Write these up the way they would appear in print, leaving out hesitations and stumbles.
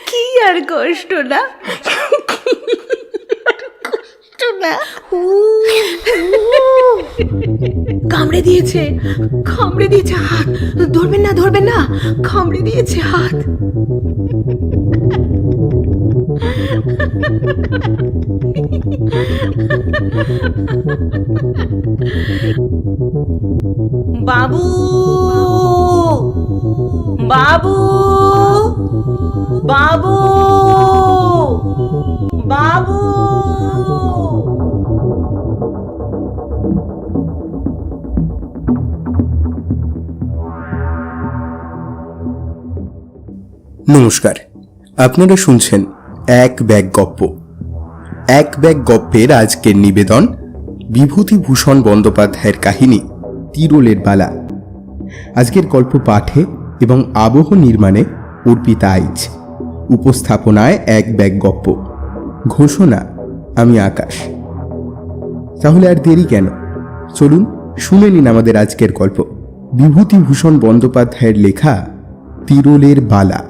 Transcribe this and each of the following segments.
কি আর কষ্ট না, কষ্ট না। কামড়ে দিয়েছে, কামড়ে দিয়েছে হাত। ধরবেন না, ধরবেন না, কামড়ে দিয়েছে হাত। বাবু, বাবু, বাবু, বাবু। নমস্কার, আপনারা শুনছেন এক ব্যাগ গপ্প। এক ব্যাগ গপ্পের আজকের নিবেদন বিভূতিভূষণ বন্দ্যোপাধ্যায়ের কাহিনী তিরোলের বালা। আজকের গল্প পাঠে এবং আবহ নির্মাণে অর্পিতা আইচ। উপস্থাপনায় এক ব্যাগ গপ্প। ঘোষণা আমি আকাশ। তাহলে আর দেরি কেন, চলুন শুনে নিন আমাদের আজকের গল্প, বিভূতিভূষণ বন্দ্যোপাধ্যায়ের লেখা তিরোলের বালা।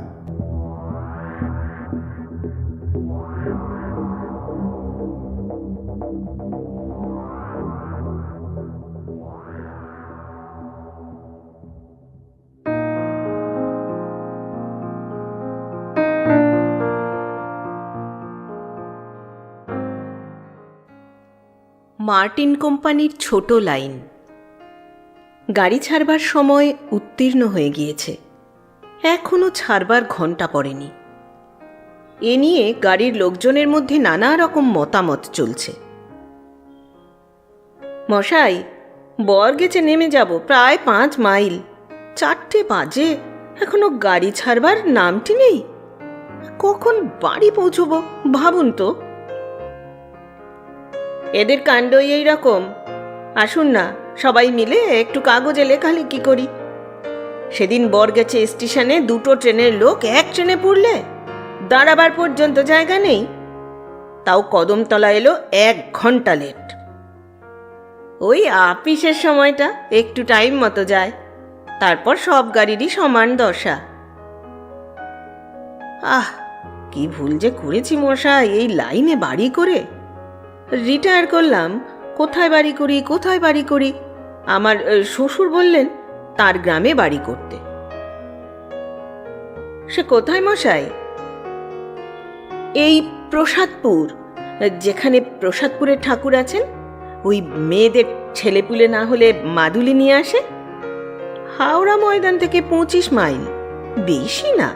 মার্টিন কোম্পানির ছোট লাইন। গাড়ি ছাড়বার সময় উত্তীর্ণ হয়ে গিয়েছে, এখনো ছাড়বার ঘণ্টা পড়েনি। এ নিয়ে গাড়ির লোকজনের মধ্যে নানা রকম মতামত চলছে। মশাই, বরগেছে নেমে যাব, প্রায় 5 মাইল, 4টে বাজে, এখনো গাড়ি ছাড়বার নামটি নেই। কখন বাড়ি পৌঁছবো ভাবুন তো। এদের কাণ্ডই এই রকম। আসুন না, সবাই মিলে একটু কাগজে লেখালেখি করি। সেদিন বরগেছে স্টেশনে 2টো ট্রেনের লোক এক ট্রেনে পড়লে দাঁড়াবার পর্যন্ত জায়গা নেই। তাও কদমতলা এলো 1 ঘন্টা লেট। ওই আপিসের সময়টা একটু টাইম মতো যায়, তারপর সব গাড়িরই সমান দশা। আহ, কি ভুল যে করেছি মশাই এই লাইনে বাড়ি করে। রিটায়ার করলাম, কোথায় বাড়ি করি, কোথায় বাড়ি করি। আমার শ্বশুর বললেন তার গ্রামে বাড়ি করতে। সে কোথায় মশাই? এই প্রসাদপুর, যেখানে প্রসাদপুরের ঠাকুর আছেন, ওই মেয়েদের ছেলেপুলে না হলে মাদুলি নিয়ে আসে। হাওড়া ময়দান থেকে 25 মাইল, বেশি না।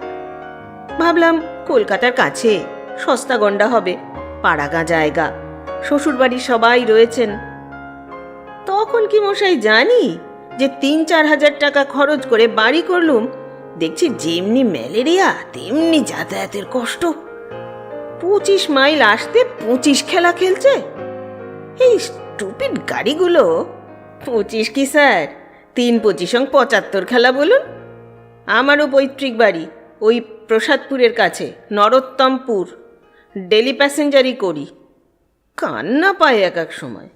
ভাবলাম কলকাতার কাছে, সস্তা গন্ডা হবে, পাড়াগা জায়গা, শ্বশুরবাড়ির সবাই রয়েছেন। তখন কি মশাই জানি যে 3-4 হাজার টাকা খরচ করে বাড়ি করলুম, দেখছি যেমনি ম্যালেরিয়া তেমনি যাতায়াতের কষ্ট। 25 মাইল আসতে 25 খেলা খেলছে এই স্টুপিড গাড়িগুলো। 25 কি স্যার, 3-25 75 খেলা বলুন। আমারও পৈতৃক বাড়ি ওই প্রসাদপুরের কাছে, নরোত্তমপুর। ডেলি প্যাসেঞ্জারই করি, কান্না পায় এক এক সময়।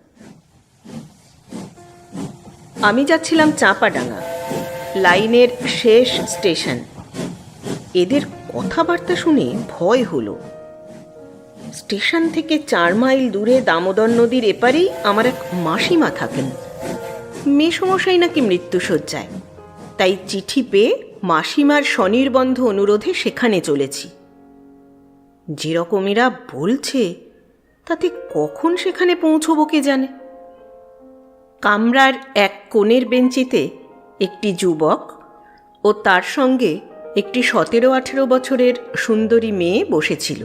আমি যাচ্ছিলাম চাঁপাডাঙ্গা, লাইনের শেষ স্টেশন। এদের কথাবার্তা শুনে ভয় হলো। স্টেশন থেকে 4 মাইল দূরে দামোদর নদীর এপারেই আমার এক মাসিমা থাকেন। মেসমশাই নাকি মৃত্যুশয্যায়, তাই চিঠি পেয়ে মাসিমার স্বনির্বন্ধ অনুরোধে সেখানে চলেছি। যেরকমেরা বলছে তাতে কখন সেখানে পৌঁছবো কে জানে। কামরার এক কোণের বেঞ্চিতে একটি যুবক ও তার সঙ্গে একটি 17-18 বছরের সুন্দরী মেয়ে বসেছিল।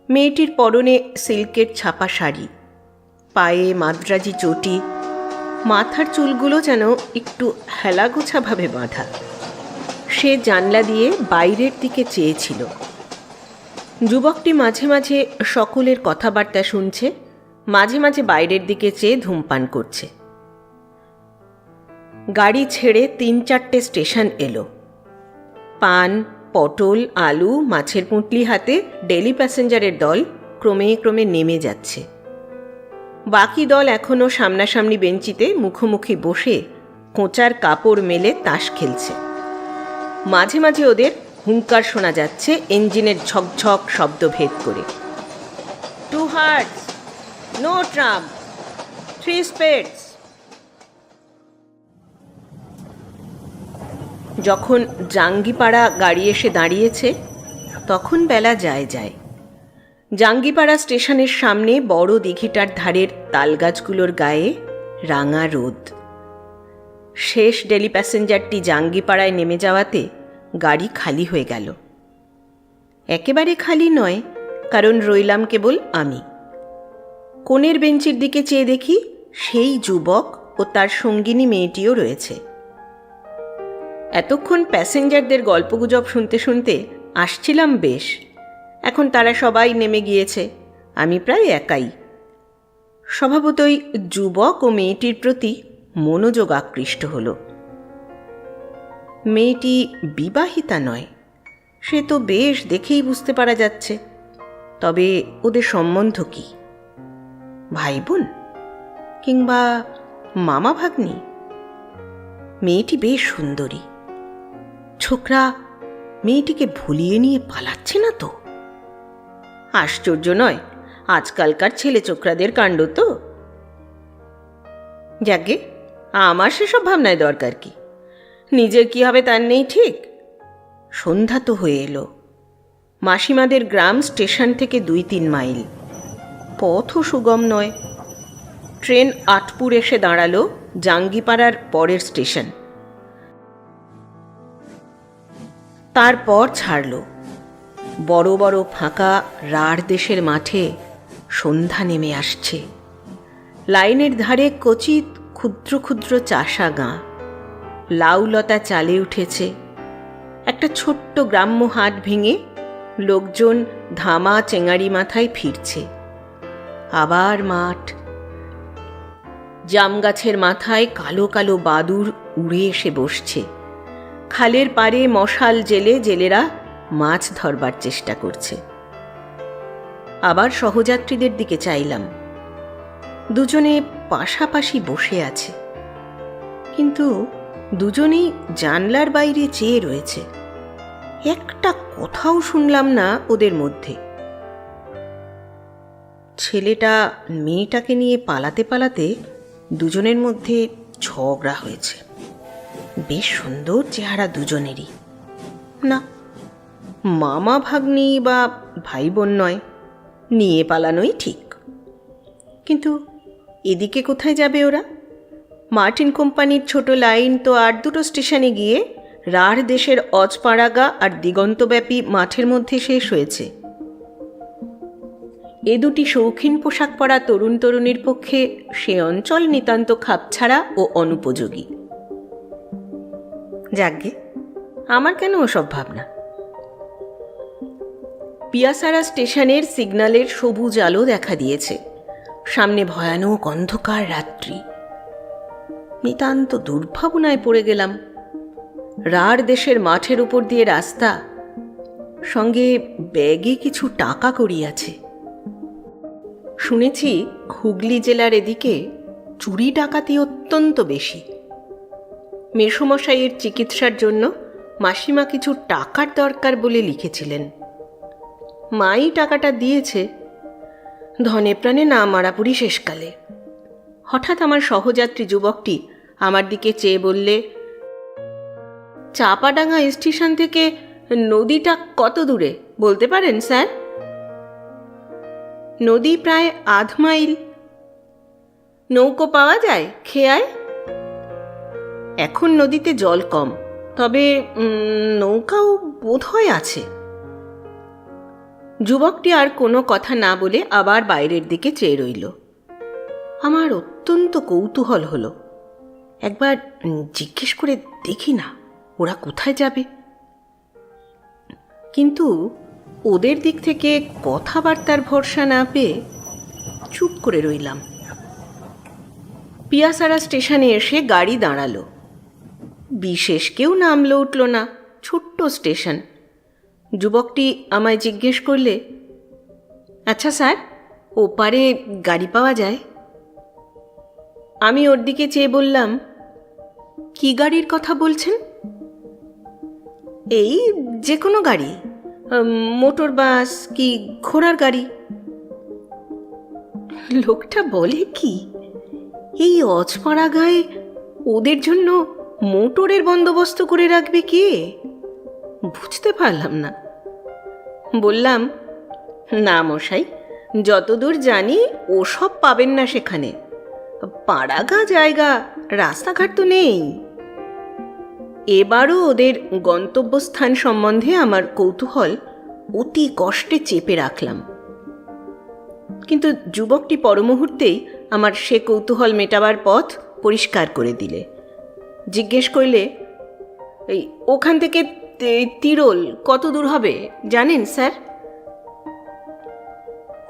মেয়েটির পরনে সিল্কের ছাপা শাড়ি, পায়ে মাদ্রাজি চটি, মাথার চুলগুলো যেন একটু হেলাগোছাভাবে বাঁধা। সে জানলা দিয়ে বাইরের দিকে চেয়েছিল। যুবকটি মাঝে মাঝে সকলের কথাবার্তা শুনছে, মাঝে মাঝে বাইরের দিকে চেয়ে ধূমপান করছে। গাড়ি ছেড়ে 3-4টে স্টেশন এলো। পান, পটল, আলু, মাছের পুঁটলি হাতে ডেলি প্যাসেঞ্জারের দল ক্রমে ক্রমে নেমে যাচ্ছে। বাকি দল এখনও সামনাসামনি বেঞ্চিতে মুখোমুখি বসে কোঁচার কাপড় মেলে তাস খেলছে। মাঝে মাঝে ওদের হুঙ্কার শোনা যাচ্ছে ইঞ্জিনের ঝকঝক শব্দ ভেদ করে। 2 hearts, no trump, 3 spades। যখন জাঙ্গিপাড়া গাড়ি এসে দাঁড়িয়েছে তখন বেলা যায়। জাঙ্গিপাড়া স্টেশনের সামনে বড় দিঘিটার ধারের তালগাছগুলোর গায়ে রাঙা রোদ। শেষ ডেলি প্যাসেঞ্জারটি জাঙ্গিপাড়ায় নেমে যাওয়াতে গাড়ি খালি হয়ে গেল। একেবারে খালি নয়, কারণ রইলাম কেবল আমি। কোণের বেঞ্চির দিকে চেয়ে দেখি সেই যুবক ও তার সঙ্গিনী মেয়েটিও রয়েছে। এতক্ষণ প্যাসেঞ্জারদের গল্পগুজব শুনতে শুনতে আসছিলাম বেশ। এখন তারা সবাই নেমে গিয়েছে, আমি প্রায় একাই। স্বভাবতই যুবক ও মেয়েটির প্রতি মনোযোগ আকৃষ্ট হল। মেয়েটি বিবাহিতা নয়, সে তো বেশ দেখেই বুঝতে পারা যাচ্ছে। তবে ওদের সম্বন্ধ কি? ভাই বোন কিংবা মামা ভাগ্নি? মেয়েটি বেশ সুন্দরী। ছোকরা মেয়েটিকে ভুলিয়ে নিয়ে পালাচ্ছে না তো? আশ্চর্য নয়, আজকালকার ছেলে ছোকরাদের কাণ্ড তো। যাকে আমার সেসব ভাবনায় দরকার কি? নিজের কি হবে তার নেই ঠিক। সন্ধ্যা তো হয়ে এলো। মাসিমাদের গ্রাম স্টেশন থেকে 2-3 মাইল। পথও সুগম নয়। ট্রেন আটপুর এসে দাঁড়ালো জাঙ্গিপাড়ার পরের স্টেশন। তারপর ছাড়ল। বড় বড় ফাঁকা রাঢ় দেশের মাঠে সন্ধ্যা নেমে আসছে। লাইনের ধারে কচিত ক্ষুদ্র ক্ষুদ্র চাষা গাঁ। লাউলতা চালে উঠেছে। একটা ছোট্ট গ্রাম্য হাট ভেঙে লোকজন ধামা চেঙারি মাথায় ফিরছে। আবার মাঠ। জাম গাছের মাথায় কালো কালো বাদুড় উড়ে এসে বসছে। খালের পাড়ে মশাল জেলে জেলেরা মাছ ধরবার চেষ্টা করছে। আবার সহযাত্রীদের দিকে চাইলাম। দুজনে পাশাপাশি বসে আছে, কিন্তু দুজনেই জানলার বাইরে চেয়ে রয়েছে। একটা কথাও শুনলাম না ওদের মধ্যে। ছেলেটা মেয়েটাকে নিয়ে পালাতে পালাতে দুজনের মধ্যে ঝগড়া হয়েছে। বেশ সুন্দর চেহারা দুজনেরই। না, মামা ভাগ্নি বা ভাই বোন নয়, নিয়ে পালানোই ঠিক। কিন্তু এদিকে কোথায় যাবে ওরা? মার্টিন কোম্পানির ছোট লাইন তো 8-2 স্টেশনে গিয়ে রাঢ় দেশের অজপাড়াগা আর দিগন্তব্যাপী মাঠের মধ্যে শেষ হয়েছে। এ দুটি শৌখিন পোশাক পরা তরুণ তরুণীর পক্ষে সে অঞ্চল নিতান্ত খাপছাড়া ও অনুপযোগী। যাকগে, আমার কেন ওসব ভাবনা। পিয়াসারা স্টেশনের সিগন্যালের সবুজ আলো দেখা দিয়েছে। সামনে ভয়ানক অন্ধকার রাত্রি। নিতান্ত দুর্ভাবনায় পড়ে গেলাম। রাঢ় দেশের মাঠের উপর দিয়ে রাস্তা, সঙ্গে ব্যাগে কিছু টাকা কড়ি আছে। শুনেছি হুগলি জেলার এদিকে চুরি ডাকাতি অত্যন্ত বেশি। মেসোমশাইয়ের চিকিৎসার জন্য মাসিমা কিছু টাকার দরকার বলে লিখেছিলেন। মাই টাকাটা দিয়েছে। ধনে প্রাণে না মারাপুরি শেষকালে। হঠাৎ আমার সহযাত্রী যুবকটি আমার দিকে চেয়ে বললে, চাপাডাঙ্গা স্টেশন থেকে নদীটা কত দূরে বলতে পারেন স্যার? নদী প্রায় 1/2 মাইল। নৌকো পাওয়া যায় খেয়ায়? এখন নদীতে জল কম, তবে নৌকাও বোধহয় আছে। যুবকটি আর কোনো কথা না বলে আবার বাইরের দিকে চেয়ে রইল। আমার অত্যন্ত কৌতূহল হলো। একবার জিজ্ঞেস করে দেখি না ওরা কোথায় যাবে। কিন্তু ওদের দিক থেকে কথাবার্তার ভরসা না পেয়ে চুপ করে রইলাম। পিয়াসারা স্টেশনে এসে গাড়ি দাঁড়ালো। বিশেষ কেউ নামলো উঠল না, ছোট্ট স্টেশন। যুবকটি আমায় জিজ্ঞেস করলে, আচ্ছা স্যার, ওপারে গাড়ি পাওয়া যায়? আমি ওর দিকে চেয়ে বললাম, কি গাড়ির কথা বলছেন? এই যে কোনো গাড়ি, মোটর বাস কি ঘোড়ার গাড়ি। লোকটা বলে কি, এই অজপাড়া গায়ে ওদের জন্য মোটরের বন্দোবস্ত করে রাখবে কে? বুঝতে পারলাম না। বললাম, না মশাই, যতদূর জানি ওসব পাবেন না সেখানে। পাড়াগা জায়গা, রাস্তাঘাট তো নেই। এবারও ওদের গন্তব্যস্থান সম্বন্ধে আমার কৌতূহল অতি কষ্টে চেপে রাখলাম, কিন্তু যুবকটি পরমুহূর্তেই আমার সে কৌতূহল মেটাবার পথ পরিষ্কার করে দিলে। জিজ্ঞেস করলে, এই ওখান থেকে তিরোল কত দূর হবে জানেন স্যার?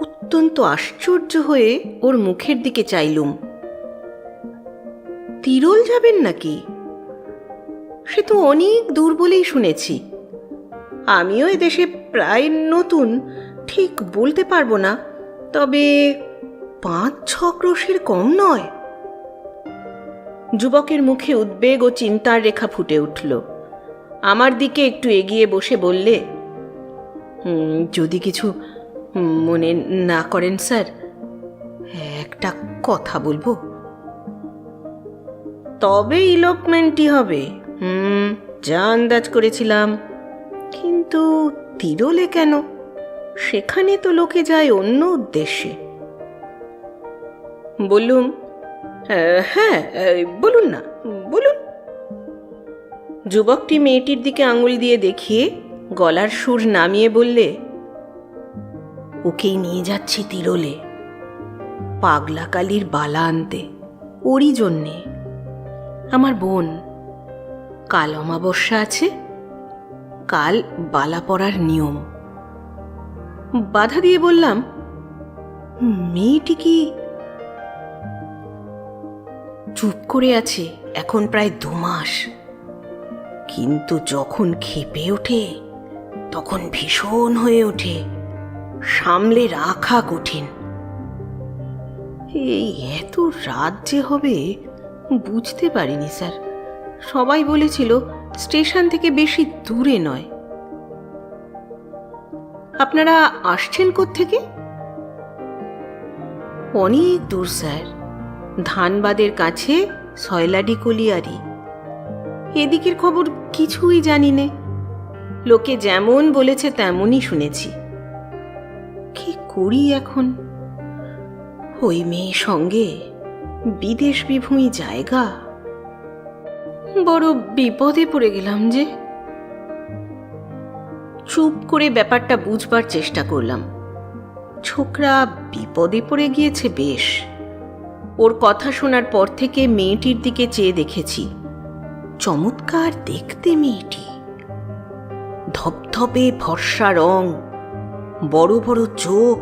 অত্যন্ত আশ্চর্য হয়ে ওর মুখের দিকে চাইলুম। তিরোল যাবেন নাকি? সে তো অনেক দূর বলেই শুনেছি। আমিও এদেশে প্রায় নতুন, ঠিক বলতে পারবো না, তবে 5-6 ক্রোশের কম নয়। যুবকের মুখে উদ্বেগ ও চিন্তার রেখা ফুটে উঠল। আমার দিকে একটু এগিয়ে বসে বললে, যদি কিছু মনে না করেন স্যার, একটা কথা বলবো। তবে ইলোপমেন্টই হবে, যা আন্দাজ করেছিলাম। কিন্তু তিরোলে কেন? সেখানে তো লোকে যায় অন্য উদ্দেশ্যে। বললুম, হ্যাঁ বলুন না, বলুন। যুবকটি মেয়েটির দিকে আঙুল দিয়ে দেখিয়ে গলার সুর নামিয়ে বললে, ওকেই নিয়ে যাচ্ছি তিরোলে, পাগলা কালীর বালা আনতে, ওরই জন্যে। আমার বোন, কাল অমাবস্যা আছে, কাল বালা পড়ার নিয়ম। বাধা দিয়ে বললাম, মেয়েটি কি? চুপ করে আছে এখন প্রায় 2 মাস, কিন্তু যখন ক্ষেপে ওঠে তখন ভীষণ হয়ে ওঠে, সামলে রাখা কঠিন। এই এত রাত যে হবে বুঝতে পারিনি স্যার। সবাই বলেছিল স্টেশন থেকে বেশি দূরে নয়। আপনারা আসছেন কোত্থেকে? অনেক দূর স্যার, ধানবাদের কাছে সয়লাডি কলিয়ারি। এদিকের খবর কিছুই জানি নে, লোকে যেমন বলেছে তেমনই শুনেছি। কি করি এখন? ওই মেয়ের সঙ্গে বিদেশ বিভূমি জায়গা, বড় বিপদে পড়ে গেলাম যে। চুপ করে ব্যাপারটা বুঝবার চেষ্টা করলাম। ছোকরা বিপদে পড়ে গিয়েছে বেশ। ওর কথা শোনার পর থেকে মেয়েটির দিকে চেয়ে দেখেছি। চমৎকার দেখতে মেয়েটি, ধপধপে ফর্সা রং, বড় বড় চোখ,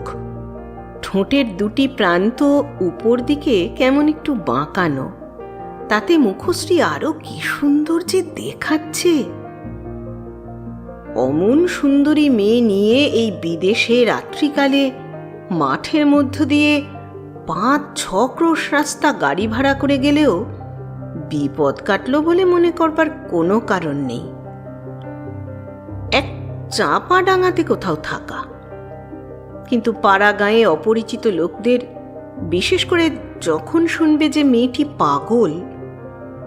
ঠোঁটের 2টি প্রান্ত উপর দিকে কেমন একটু বাঁকানো, তাতে মুখশ্রী আরো কি সুন্দর যে দেখাচ্ছে। অমন সুন্দরী মেয়ে নিয়ে এই বিদেশে রাত্রিকালে মাঠের মধ্য দিয়ে 5-6 ক্রোশ রাস্তা গাড়ি ভাড়া করে গেলেও বিপদ কাটল বলে মনে করবার কোনো কারণ নেই। এক চাপা ডাঙাতে কোথাও থাকা, কিন্তু পাড়া গাঁয়ে অপরিচিত লোকদের, বিশেষ করে যখন শুনবে যে মেয়েটি পাগল,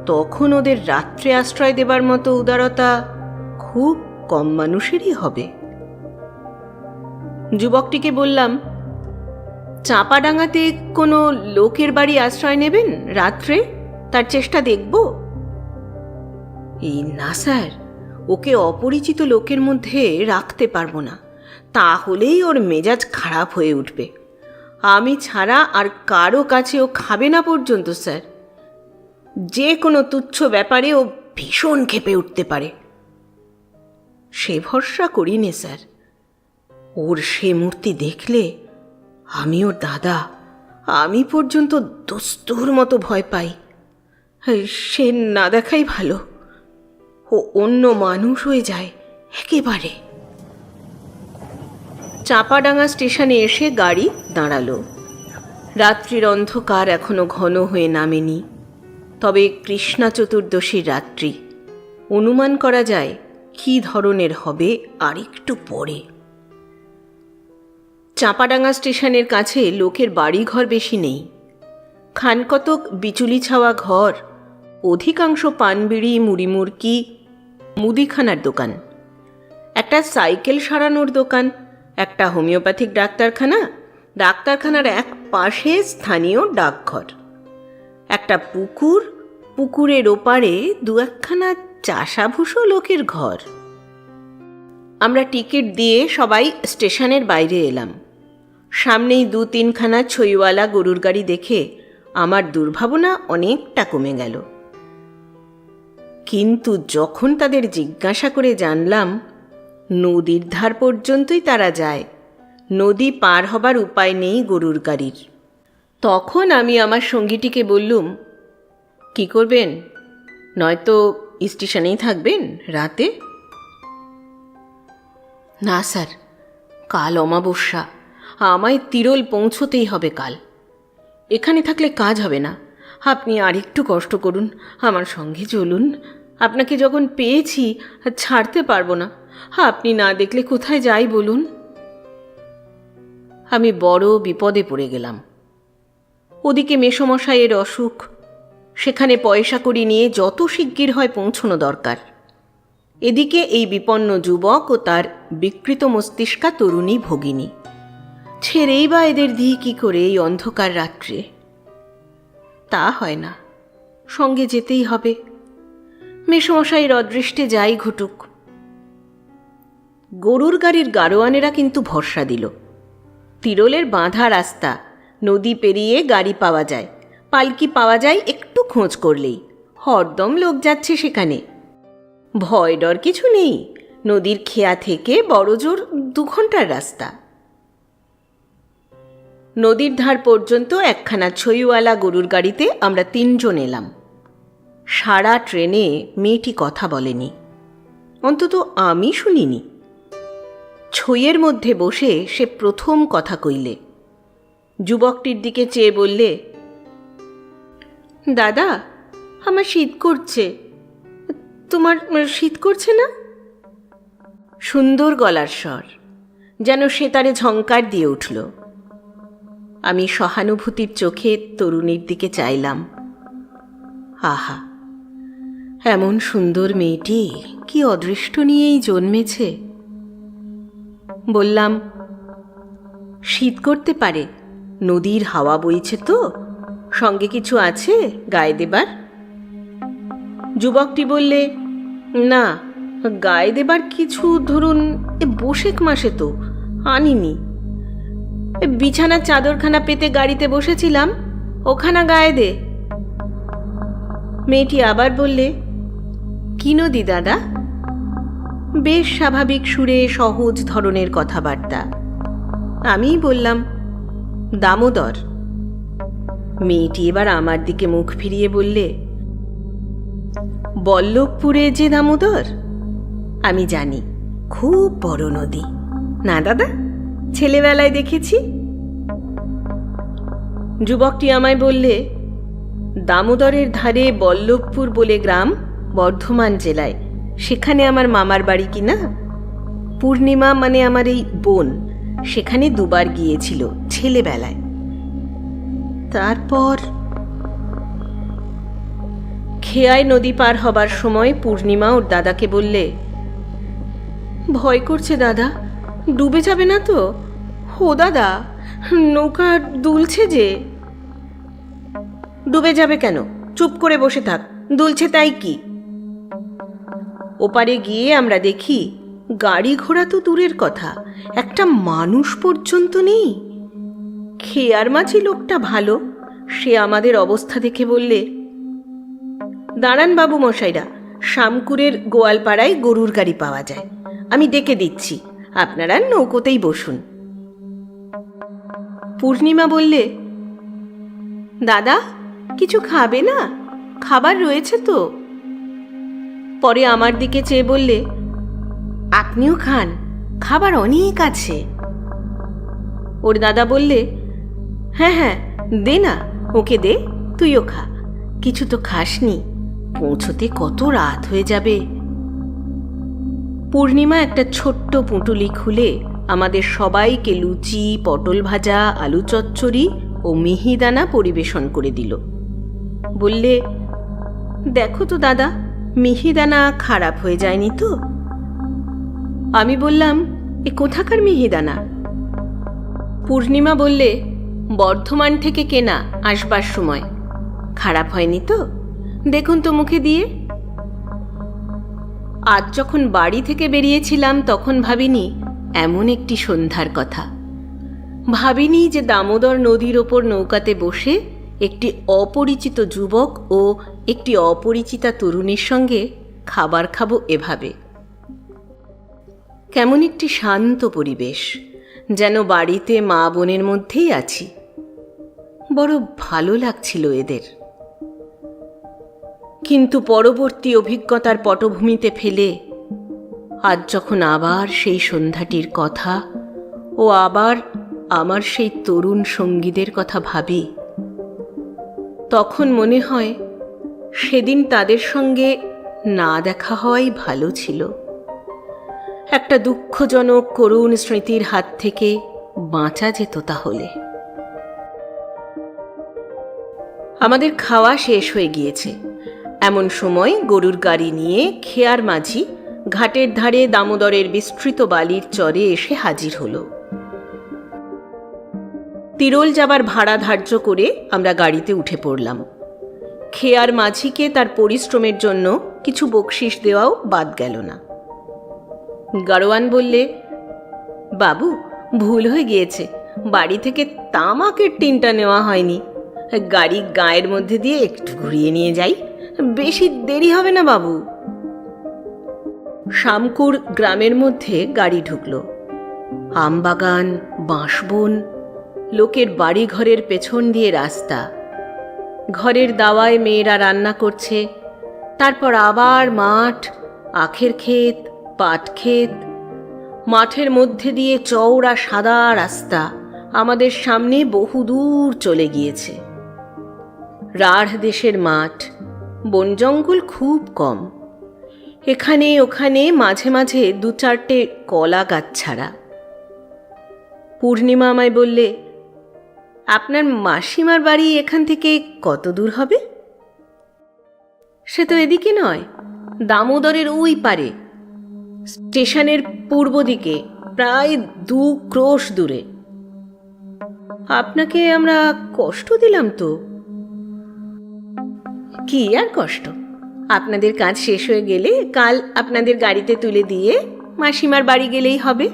তখন ওদের রাত্রে আশ্রয় দেবার মতো উদারতা খুব কম মানুষেরই হবে। যুবকটিকে বললাম, চাঁপাডাঙ্গাতে কোনো লোকের বাড়ি আশ্রয় নেবেন রাত্রে, তার চেষ্টা দেখব। এই না স্যার, ওকে অপরিচিত লোকের মধ্যে রাখতে পারবো না, তাহলেই ওর মেজাজ খারাপ হয়ে উঠবে। আমি ছাড়া আর কারো কাছে ও খাবে না পর্যন্ত স্যার। যে কোনো তুচ্ছ ব্যাপারে ও ভীষণ ক্ষেপে উঠতে পারে। সে ভরসা করি নে স্যার। ওর সে মূর্তি দেখলে আমি ওর দাদা, আমি পর্যন্ত দস্তুর মতো ভয় পাই। সে না দেখাই ভালো, ও অন্য মানুষ হয়ে যায় একেবারে। চাঁপাডাঙ্গা স্টেশনে এসে গাড়ি দাঁড়ালো। রাত্রির অন্ধকার এখনো ঘন হয়ে নামেনি, তবে কৃষ্ণা চতুর্দশীর রাত্রি। অনুমান করা যায় কী ধরনের হবে আরেকটু পরে। চাঁপাডাঙ্গা স্টেশনের কাছে লোকের বাড়িঘর বেশি নেই। খানকতক বিচুলি ছাওয়া ঘর, অধিকাংশ পানবিড়ি, মুড়িমুড়কি, মুদিখানার দোকান, একটা সাইকেল সারানোর দোকান, একটা হোমিওপ্যাথিক ডাক্তারখানা, ডাক্তারখানার এক পাশে স্থানীয় ডাকঘর, একটা পুকুর, পুকুরের ওপারে দু একখানা চাষাভুষো লোকের ঘর। আমরা টিকিট দিয়ে সবাই স্টেশনের বাইরে এলাম। সামনেই 2-3খানা ছইওয়ালা গরুর গাড়ি দেখে আমার দুর্ভাবনা অনেকটা কমে গেল। কিন্তু যখন তাদের জিজ্ঞাসা করে জানলাম নদীর ধার পর্যন্তই তারা যায়, নদী পার হবার উপায় নেই গরুর গাড়ির, তখন আমি আমার সঙ্গীটিকে বললুম, কি করবেন, নয়তো স্টেশনেই থাকবেন রাতে? না স্যার, কাল অমাবস্যা, আমায় তিরোল পৌঁছতেই হবে কাল। এখানে থাকলে কাজ হবে না, আপনি আরেকটু কষ্ট করুন, আমার সঙ্গে চলুন। আপনাকে যখন পেয়েছি ছাড়তে পারবো না, আপনি না দেখলে কোথায় যাই বলুন। আমি বড় বিপদে পড়ে গেলাম। ওদিকে মেসোমশাইয়ের অসুখ, সেখানে পয়সা কড়ি নিয়ে যত শিগগির হয় পৌঁছনো দরকার। এদিকে এই বিপন্ন যুবক ও তার বিকৃত মস্তিষ্কা তরুণী ভগিনী, ছেড়েই বা এদের দিই কি করে এই অন্ধকার রাত্রে? তা হয় না, সঙ্গে যেতেই হবে, মেসোমশাইয়ের অদৃষ্টে যাই ঘটুক। গরুর গাড়ির গাড়োয়ানেরা কিন্তু ভরসা দিল। তিরোলের বাঁধা রাস্তা, নদী পেরিয়ে গাড়ি পাওয়া যায়, পালকি পাওয়া যায় একটু খোঁজ করলেই, হরদম লোক যাচ্ছে সেখানে। ভয় ডর কিছু নেই, নদীর খেয়া থেকে বড়জোর 2 ঘন্টার রাস্তা। নদীর ধার পর্যন্ত একখানা ছইওয়ালা গরুর গাড়িতে আমরা 3 জন এলাম। সারা ট্রেনে মেয়েটি কথা বলেনি, অন্তত আমি শুনিনি। ছইয়ের মধ্যে বসে সে প্রথম কথা কইলে। যুবকটির দিকে চেয়ে বললে, দাদা, আমার শীত করছে। তোমার শীত করছে না? সুন্দর গলার স্বর, যেন সেতারে ঝংকার দিয়ে উঠল। আমি সহানুভূতির চোখে তরুণীর দিকে চাইলাম। আহা, এমন সুন্দর মেয়েটি কি অদৃষ্ট নিয়েই জন্মেছে। বললাম, শীত করতে পারে, নদীর হাওয়া বইছে তো, সঙ্গে কিছু আছে গায়ে দেবার? যুবকটি বললে, না, গায়ে দেবার কিছু ধরুন বৈশাখ মাসে তো আনিনি। বিছানার চাদরখানা পেতে গাড়িতে বসেছিলাম, ওখানা গায়ে দে। মেয়েটি আবার বললে, কি নদী দাদা? বেশ স্বাভাবিক সুরে সহজ ধরনের কথাবার্তা। আমিই বললাম, দামোদর। মেয়েটি এবার আমার দিকে মুখ ফিরিয়ে বললে, বল্লভপুরে যে দামোদর? আমি জানি, খুব বড় নদী। না দাদা, ছেলেবেলায় দেখেছি। যুবকটি আমায় বললে, দামোদরের ধারে বল্লভপুর বলে গ্রাম, বর্ধমান জেলায়, সেখানে আমার মামার বাড়ি কিনা। পূর্ণিমা মানে আমার এই বোন সেখানে 2 বার গিয়েছিল ছেলেবেলায়। তারপর খেয়ায় নদী পার হবার সময় পূর্ণিমা ওর দাদাকে বললে, ভয় করছে দাদা, ডুবে যাবে না তো? ও দাদা, নৌকা দুলছে যে। ডুবে যাবে কেন, চুপ করে বসে থাক, দুলছে তাই কি? ওপারে গিয়ে আমরা দেখি গাড়ি ঘোড়া তো দূরের কথা, একটা মানুষ পর্যন্ত নেই। খেয়ার মাঝি লোকটা ভালো, সে আমাদের অবস্থা দেখে বললে, দাঁড়ান বাবু মশাইরা, শামকুরের গোয়ালপাড়ায় গরুর গাড়ি পাওয়া যায়, আমি ডেকে দিচ্ছি, আপনারা নৌকোতেই বসুন। পূর্ণিমা বললে, দাদা, কিছু খাবে না? খাবার রয়েছে তো। পরে আমার দিকে চেয়ে বললে, আপনিও খান, খাবার অনেক আছে। ওর দাদা বললে, হ্যাঁ হ্যাঁ, দে না, ওকে দে, তুইও খা। কিছু তো খাসনি, পৌঁছতে কত রাত হয়ে যাবে। পূর্ণিমা একটা ছোট্ট পুঁটুলি খুলে আমাদের সবাইকে লুচি, পটল ভাজা, আলু চচ্চড়ি ও মিহিদানা পরিবেশন করে দিল। বললে, দেখো তো দাদা, মিহিদানা খারাপ হয়ে যায়নি তো? আমি বললাম, এ কোথাকার মিহিদানা? পূর্ণিমা বললে, বর্ধমান থেকে কেনা, আসবার সময়। খারাপ হয়নি তো? দেখুন তো মুখে দিয়ে। আজ যখন বাড়ি থেকে বেরিয়েছিলাম তখন ভাবিনি এমন একটি সন্ধ্যার কথা। ভাবিনি যে দামোদর নদীর ওপর নৌকাতে বসে একটি অপরিচিত যুবক ও একটি অপরিচিতা তরুণীর সঙ্গে খাবার খাবো এভাবে। কেমন একটি শান্ত পরিবেশ, যেন বাড়িতে মা বোনের মধ্যেই আছি। বড় ভালো লাগছিল এদের। কিন্তু পরবর্তী অভিজ্ঞতার পটভূমিতে ফেলে আজ যখন আবার সেই সন্ধ্যাটির কথা ও আবার আমার সেই তরুণ সঙ্গীদের কথা ভাবি, তখন মনে হয় সেদিন তাদের সঙ্গে না দেখা হওয়াই ভালো ছিল। একটা দুঃখজনক করুণ স্মৃতির হাত থেকে বাঁচা যেত তাহলে। আমাদের খাওয়া শেষ হয়ে গিয়েছে। এমন সময় গরুর গাড়ি নিয়ে খেয়ার মাঝি ঘাটের ধারে দামোদরের বিস্তৃত বালির চরে এসে হাজির হলো। তিরোল যাবার ভাড়া ধার্য করে আমরা গাড়িতে উঠে পড়লাম। খেয়ার মাঝিকে তার পরিশ্রমের জন্য কিছু বকশিস দেওয়াও বাদ গেল না। গাড়োয়ান বললে, বাবু, ভুল হয়ে গিয়েছে, বাড়ি থেকে তামাকের টিনটা নেওয়া হয়নি। গাড়ি গায়ের মধ্যে দিয়ে একটু ঘুরিয়ে নিয়ে যাই, বেশি দেরি হবে না বাবু। শামকুর গ্রামের মধ্যে গাড়ি ঢুকল। আমবাগান, বাঁশবন, লোকের বাড়ি ঘরের পেছন দিয়ে রাস্তা। ঘরের দাওয়ায় মেয়েরা রান্না করছে, তারপর আবার মাঠ, আখের ক্ষেত, পাট ক্ষেত। মাঠের মধ্যে দিয়ে চওড়া সাদা রাস্তা আমাদের সামনে বহুদূর চলে গিয়েছে। রাঢ় দেশের মাঠ, বন জঙ্গল খুব কম। এখানে ওখানে মাঝে মাঝে দু চারটে কলা গাছ ছাড়া। পূর্ণিমা আমায় বললে, আপনার মাসিমার বাড়ি এখান থেকে কত দূর হবে? সে তো এদিকে নয়, দামোদরের ওই পারে, স্টেশনের পূর্ব দিকে, প্রায় 2 ক্রোশ দূরে। আপনাকে আমরা কষ্ট দিলাম তো? কি আর কষ্ট, আপনাদের কাজ শেষ হয়ে গেলে কাল আপনাদের গাড়িতে তুলে দিয়ে মাসিমার বাড়ি গেলেই হবে।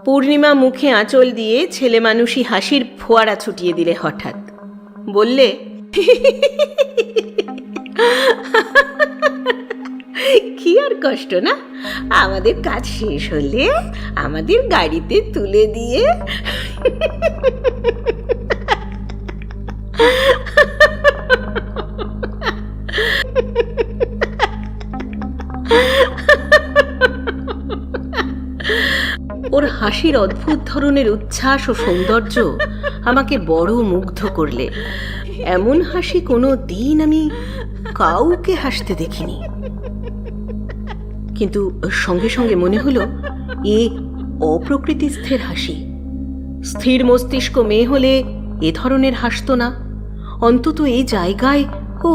পূর্ণিমা মুখে আঁচল দিয়ে ছেলে মানুষই হাসির ফোয়ারা ছুটিয়ে দিলে হঠাৎ। বললে, কি আর কষ্ট না, আমাদের কাজ শেষ হলে আমাদের গাড়িতে তুলে দিয়ে ওর হাসির অদ্ভুত ধরনের উচ্ছ্বাস ও সৌন্দর্য আমাকে বড় মুগ্ধ করলে। এমন হাসি কোনো দিন আমি কাউকে হাসতে দেখিনি। কিন্তু সঙ্গে সঙ্গে মনে হলো এ অপ্রকৃতিস্থের হাসি। স্থির মস্তিষ্ক মেয়ে হলে এ ধরনের হাসতো না, অন্তত এই জায়গায় ও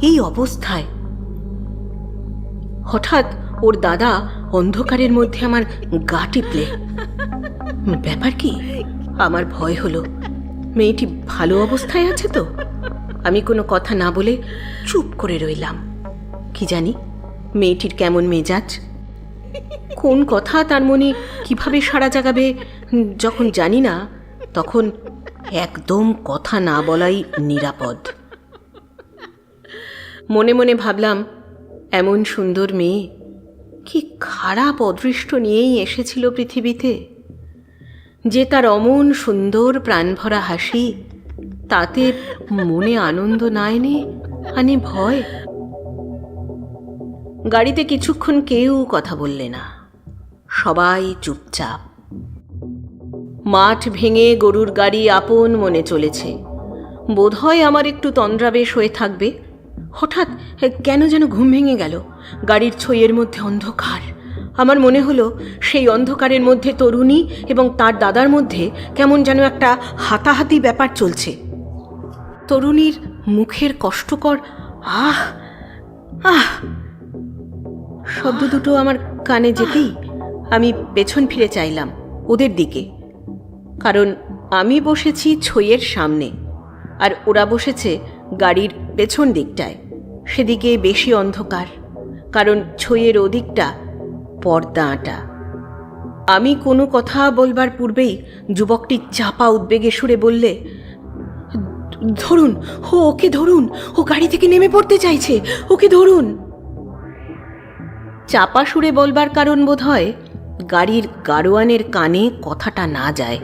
এই অবস্থায়। হঠাৎ ওর দাদা অন্ধকারের মধ্যে আমার গা টিপলে। ব্যাপার কি? আমার ভয় হলো, মেয়েটি ভালো অবস্থায় আছে তো? আমি কোনো কথা না বলে চুপ করে রইলাম। কি জানি মেয়েটির কেমন মেজাজ, কোন কথা তার মনে কিভাবে সাড়া জাগাবে যখন জানি না, তখন একদম কথা না বলাই নিরাপদ। মনে মনে ভাবলাম, এমন সুন্দর মেয়ে কি খারাপ অদৃষ্ট নিয়েই এসেছিল পৃথিবীতে, যে তার অমন সুন্দর প্রাণভরা হাসি তাতে মনে আনন্দ না এনে আনে ভয়। গাড়িতে কিছুক্ষণ কেউ কথা বললে না, সবাই চুপচাপ। মাঠ ভেঙে গরুর গাড়ি আপন মনে চলেছে। বোধহয় আমার একটু তন্দ্রাবেশ হয়ে থাকবে। হঠাৎ কেন যেন ঘুম ভেঙে গেল। গাড়ির ছইয়ের মধ্যে অন্ধকার। আমার মনে হলো সেই অন্ধকারের মধ্যে তরুণী এবং তার দাদার মধ্যে কেমন যেন একটা হাতাহাতি ব্যাপার চলছে। তরুণীর মুখের কষ্টকর আহ আহ শব্দ দুটো আমার কানে যেতেই আমি পেছন ফিরে চাইলাম ওদের দিকে, কারণ আমি বসেছি ছইয়ের সামনে আর ওরা বসেছে গাড়ির পেছন দিকটায়। সেদিকে বেশি অন্ধকার, কারণ ছইয়ের ওদিকটা পর্দা আঁটা। আমি কোনো কথা বলবার পূর্বেই যুবকটি চাপা উদ্বেগে সুরে বললে, ধরুন, ওকে ধরুন, ও গাড়ি থেকে নেমে পড়তে চাইছে, ওকে ধরুন। চাপা সুরে বলবার কারণ বোধ হয় গাড়ির গাড়োয়ানের কানে কথাটা না যায়।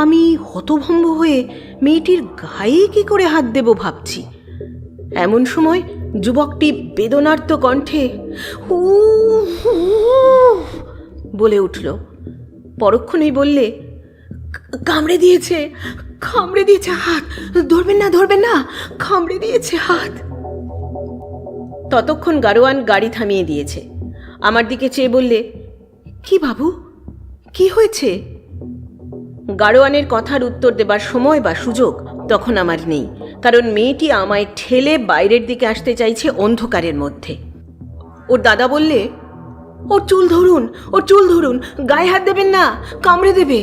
আমি হতভম্ব হয়ে মেয়েটির গায়ে কি করে হাত দেব ভাবছি। এমন সময় যুবকটি বেদনার্ত কণ্ঠে উ বলে উঠল। পরক্ষণেই বললে, কামড়ে দিয়েছে, কামড়ে দিয়েছে হাত, ধরবেন না, ধরবেন না, কামড়ে দিয়েছে হাত। ততক্ষণ গাড়োয়ান গাড়ি থামিয়ে দিয়েছে। আমার দিকে চেয়ে বললে, কি বাবু, কি হয়েছে? গাড়োয়ানের কথার উত্তর দেবার সময় বা সুযোগ তখন আমার নেই, কারণ মেয়েটি আমায় ঠেলে বাইরের দিকে আসতে চাইছে অন্ধকারের মধ্যে। ওর দাদা বললে, ওর চুল ধরুন, ওর চুল ধরুন, গায়ে হাত দেবেন না, কামড়ে দেবে।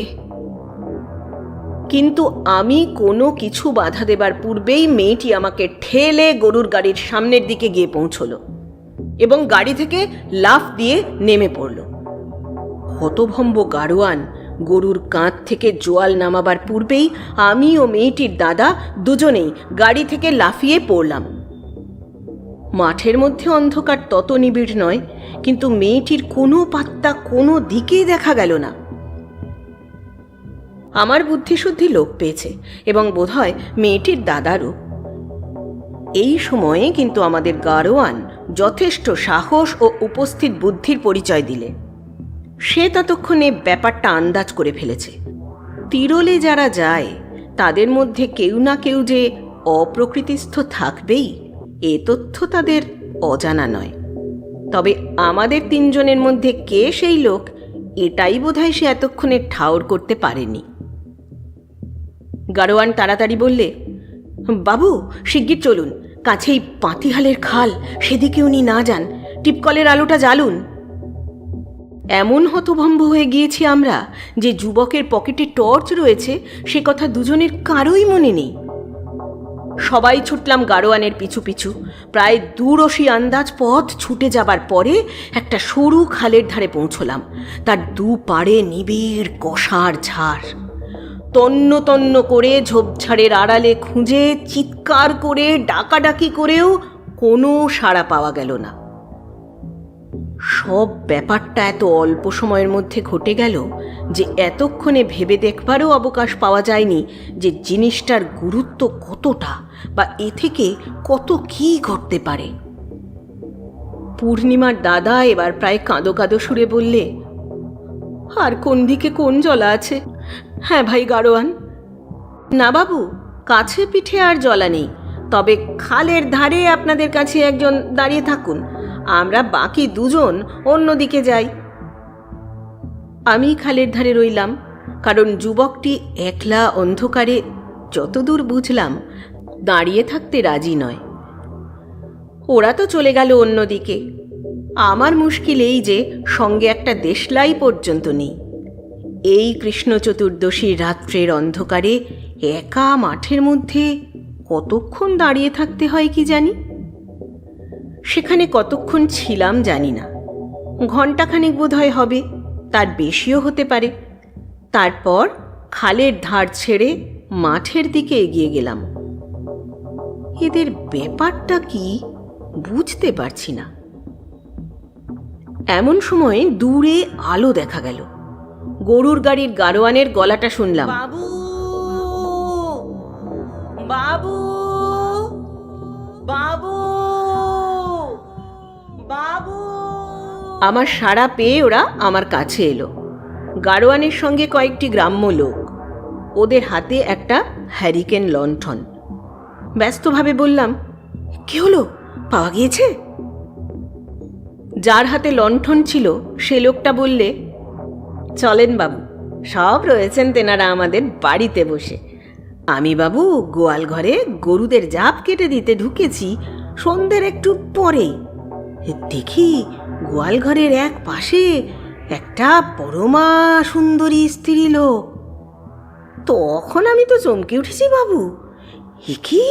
কিন্তু আমি কোনো কিছু বাধা দেবার পূর্বেই মেয়েটি আমাকে ঠেলে গরুর গাড়ির সামনের দিকে গিয়ে পৌঁছল এবং গাড়ি থেকে লাফ দিয়ে নেমে পড়ল। হতভম্ব গাড়োয়ান গরুর কাঁধ থেকে জোয়াল নামাবার পূর্বেই আমি ও মেয়েটির দাদা দুজনেই গাড়ি থেকে লাফিয়ে পড়লাম। মাঠের মধ্যে অন্ধকার তত নিবিড় নয়, কিন্তু মেয়েটির কোনো পাত্তা কোনো দিকেই দেখা গেল না। আমার বুদ্ধিশুদ্ধি লোপ পেয়েছে এবং বোধহয় মেয়েটির দাদারও। এই সময়ে কিন্তু আমাদের গাড়োয়ান যথেষ্ট সাহস ও উপস্থিত বুদ্ধির পরিচয় দিলে। সে ততক্ষণে ব্যাপারটা আন্দাজ করে ফেলেছে। তিরোলে যারা যায় তাদের মধ্যে কেউ না কেউ যে অপ্রকৃতিস্থ থাকবেই, এ তথ্য তাদের অজানা নয়। তবে আমাদের তিনজনের মধ্যে কে সেই লোক, এটাই বোধহয় সে এতক্ষণে ঠাউর করতে পারেনি। গাড়োয়ান তাড়াতাড়ি বললে, বাবু শিগগির চলুন, কাছেই পাতিহালের খাল, সেদিকে উনি না যান, টিপকলের আলোটা জ্বালুন। এমন হতভম্ব হয়ে গিয়েছি আমরা যে যুবকের পকেটে টর্চ রয়েছে সে কথা দুজনের কারোই মনে নেই। সবাই ছুটলাম গাড়োয়ানের পিছু পিছু। প্রায় 2 আন্দাজ পথ ছুটে যাবার পরে একটা সরু খালের ধারে পৌঁছলাম। তার দুপাড়ে নিবিড় কষার ঝাড়। তন্ন তন্ন করে ঝোপঝাড়ের আড়ালে খুঁজে চিৎকার করে ডাকাডাকি করেও কোনো সাড়া পাওয়া গেল না। সব ব্যাপারটা এত অল্প সময়ের মধ্যে ঘটে গেল যে এতক্ষণে ভেবে দেখবারও অবকাশ পাওয়া যায়নি যে জিনিসটার গুরুত্ব কতটা, বা এ থেকে কত কী ঘটতে পারে। পূর্ণিমার দাদা এবার প্রায় কাঁদো কাঁদো সুরে বললে, আর কোন দিকে কোন জলা আছে? হ্যাঁ ভাই গাড়োয়ান। না বাবু, কাছে পিঠে আর জলা নেই, তবে খালের ধারে আপনাদের কাছে একজন দাঁড়িয়ে থাকুন, আমরা বাকি দুজন অন্যদিকে যাই। আমি খালের ধারে রইলাম, কারণ যুবকটি একলা অন্ধকারে যতদূর বুঝলাম দাঁড়িয়ে থাকতে রাজি নয়। ওরা তো চলে গেল অন্যদিকে। আমার মুশকিল এই যে সঙ্গে একটা দেশলাই পর্যন্ত নেই। এই কৃষ্ণ চতুর্দশীর রাত্রের অন্ধকারে একা মাঠের মধ্যে কতক্ষণ দাঁড়িয়ে থাকতে হয় কি জানি। সেখানে কতক্ষণ ছিলাম জানি না, ঘণ্টাখানেক বোধহয় হবে, তার বেশিও হতে পারে। তারপর খালের ধার ছেড়ে মাঠের দিকে এগিয়ে গেলাম। এদের ব্যাপারটা কি বুঝতে পারছি না। এমন সময় দূরে আলো দেখা গেল। গরুর গাড়ির গাড়োয়ানের গলাটা শুনলাম, বাবু বাবু বাবু বাবু। আমার সাড়া পেয়ে ওরা আমার কাছে এলো। গাড়োয়ানের সঙ্গে কয়েকটি গ্রাম্য লোক, ওদের হাতে একটা হ্যারিকেন লণ্ঠন। ব্যস্তভাবে বললাম, কি হলো, পাওয়া গিয়েছে? যার হাতে লণ্ঠন ছিল সে লোকটা বললে, চলেন বাবু, সব রয়েছেন তেনারা আমাদের বাড়িতে বসে। আমি বাবু গোয়াল ঘরে গরুদের জাপ কেটে দিতে ঢুকেছি সন্ধ্যের একটু পরেই। দেখি গোয়াল ঘরের এক পাশে একটা পরমা সুন্দরী স্ত্রী লোক। তখন আমি তো চমকে উঠেছি বাবু, এ কি?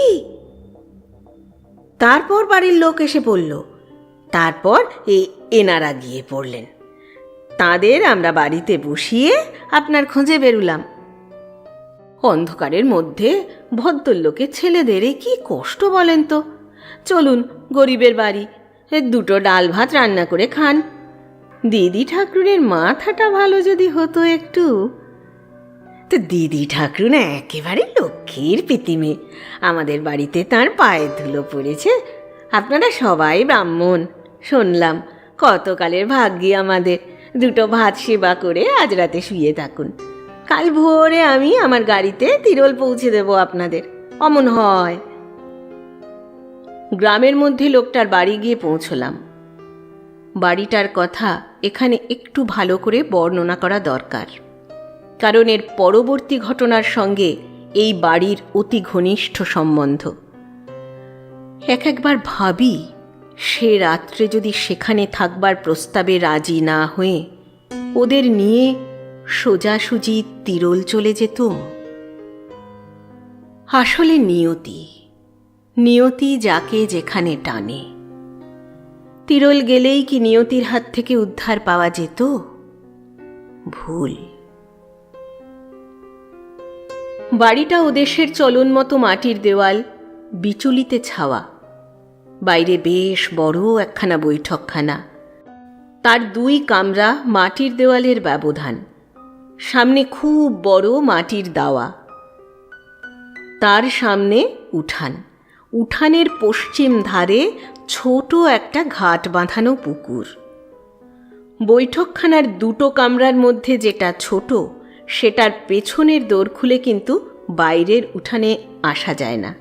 তারপর বাড়ির লোক এসে পড়ল, তারপর এনারা গিয়ে পড়লেন। তাদের আমরা বাড়িতে বসিয়ে আপনার খোঁজে বেরুলাম। অন্ধকারের মধ্যে ভদ্রলোকের ছেলেদের কি কষ্ট বলেন তো। চলুন গরিবের বাড়ি, দুটো ডাল ভাত রান্না করে খান। দিদি ঠাকুরের মাথাটা ভালো যদি হতো একটু। তো দিদি ঠাকুর না একেবারে লক্ষ্মীর পিতিমে, আমাদের বাড়িতে তার পায়ের ধুলো পড়েছে। আপনারা সবাই ব্রাহ্মণ শুনলাম, কতকালের ভাগ্যি আমাদের। দুটো ভাত সেবা করে আজ রাতে শুয়ে থাকুন, কাল ভোরে আমি আমার গাড়িতে তিরোল পৌঁছে দেব আপনাদের, অমন হয়। গ্রামের মধ্যে লোকটার বাড়ি গিয়ে পৌঁছলাম। বাড়িটার কথা এখানে একটু ভালো করে বর্ণনা করা দরকার, কারণ এর পরবর্তী ঘটনার সঙ্গে এই বাড়ির অতি ঘনিষ্ঠ সম্বন্ধ। একবার ভাবি, সে রাত্রে যদি সেখানে থাকবার প্রস্তাবে রাজি না হয়ে ওদের নিয়ে সোজাসুজি তিরোল চলে যেত। আসলে নিয়তি যাকে যেখানে টানে। তিরোল গেলেই কি নিয়তির হাত থেকে উদ্ধার পাওয়া যেত? ভুল। বাড়িটা ওদেশের চলন মতো মাটির দেওয়াল, বিচুলিতে ছাওয়া। বাইরে বেশ বড় একখানা বৈঠকখানা, তার 2 কামরা মাটির দেওয়ালের ব্যবধান, সামনে খুব বড় মাটির দাওয়া, তার সামনে উঠান, উঠানের পশ্চিম ধারে ছোট একটা ঘাট বাঁধানো পুকুর। বৈঠকখানার 2 কামরার মধ্যে যেটা ছোট, সেটার পেছনের দোর খুলে কিন্তু বাইরের উঠানে আসা যায় না,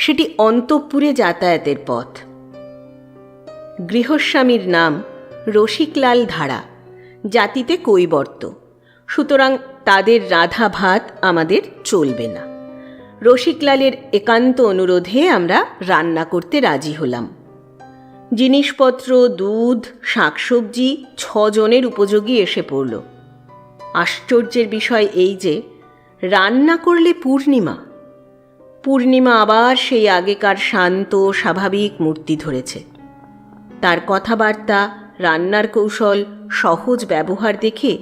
সেটি অন্তঃপুরে যাতায়াতের পথ। গৃহস্বামীর নাম রসিকলাল ধাড়া, জাতিতে কৈবর্ত, সুতরাং তাদের রাধা ভাত আমাদের চলবে না। রসিকলালের একান্ত অনুরোধে আমরা রান্না করতে রাজি হলাম। জিনিসপত্র, দুধ, শাকসবজি 6 জনের উপযোগী এসে পড়ল। আশ্চর্যের বিষয় এই যে রান্না করলে পূর্ণিমা আবার সেই আগেকার শান্ত স্বাভাবিক মূর্তি ধরেছে। তার কথাবার্তা, রান্নার কৌশল, সহজ ব্যবহার দেখে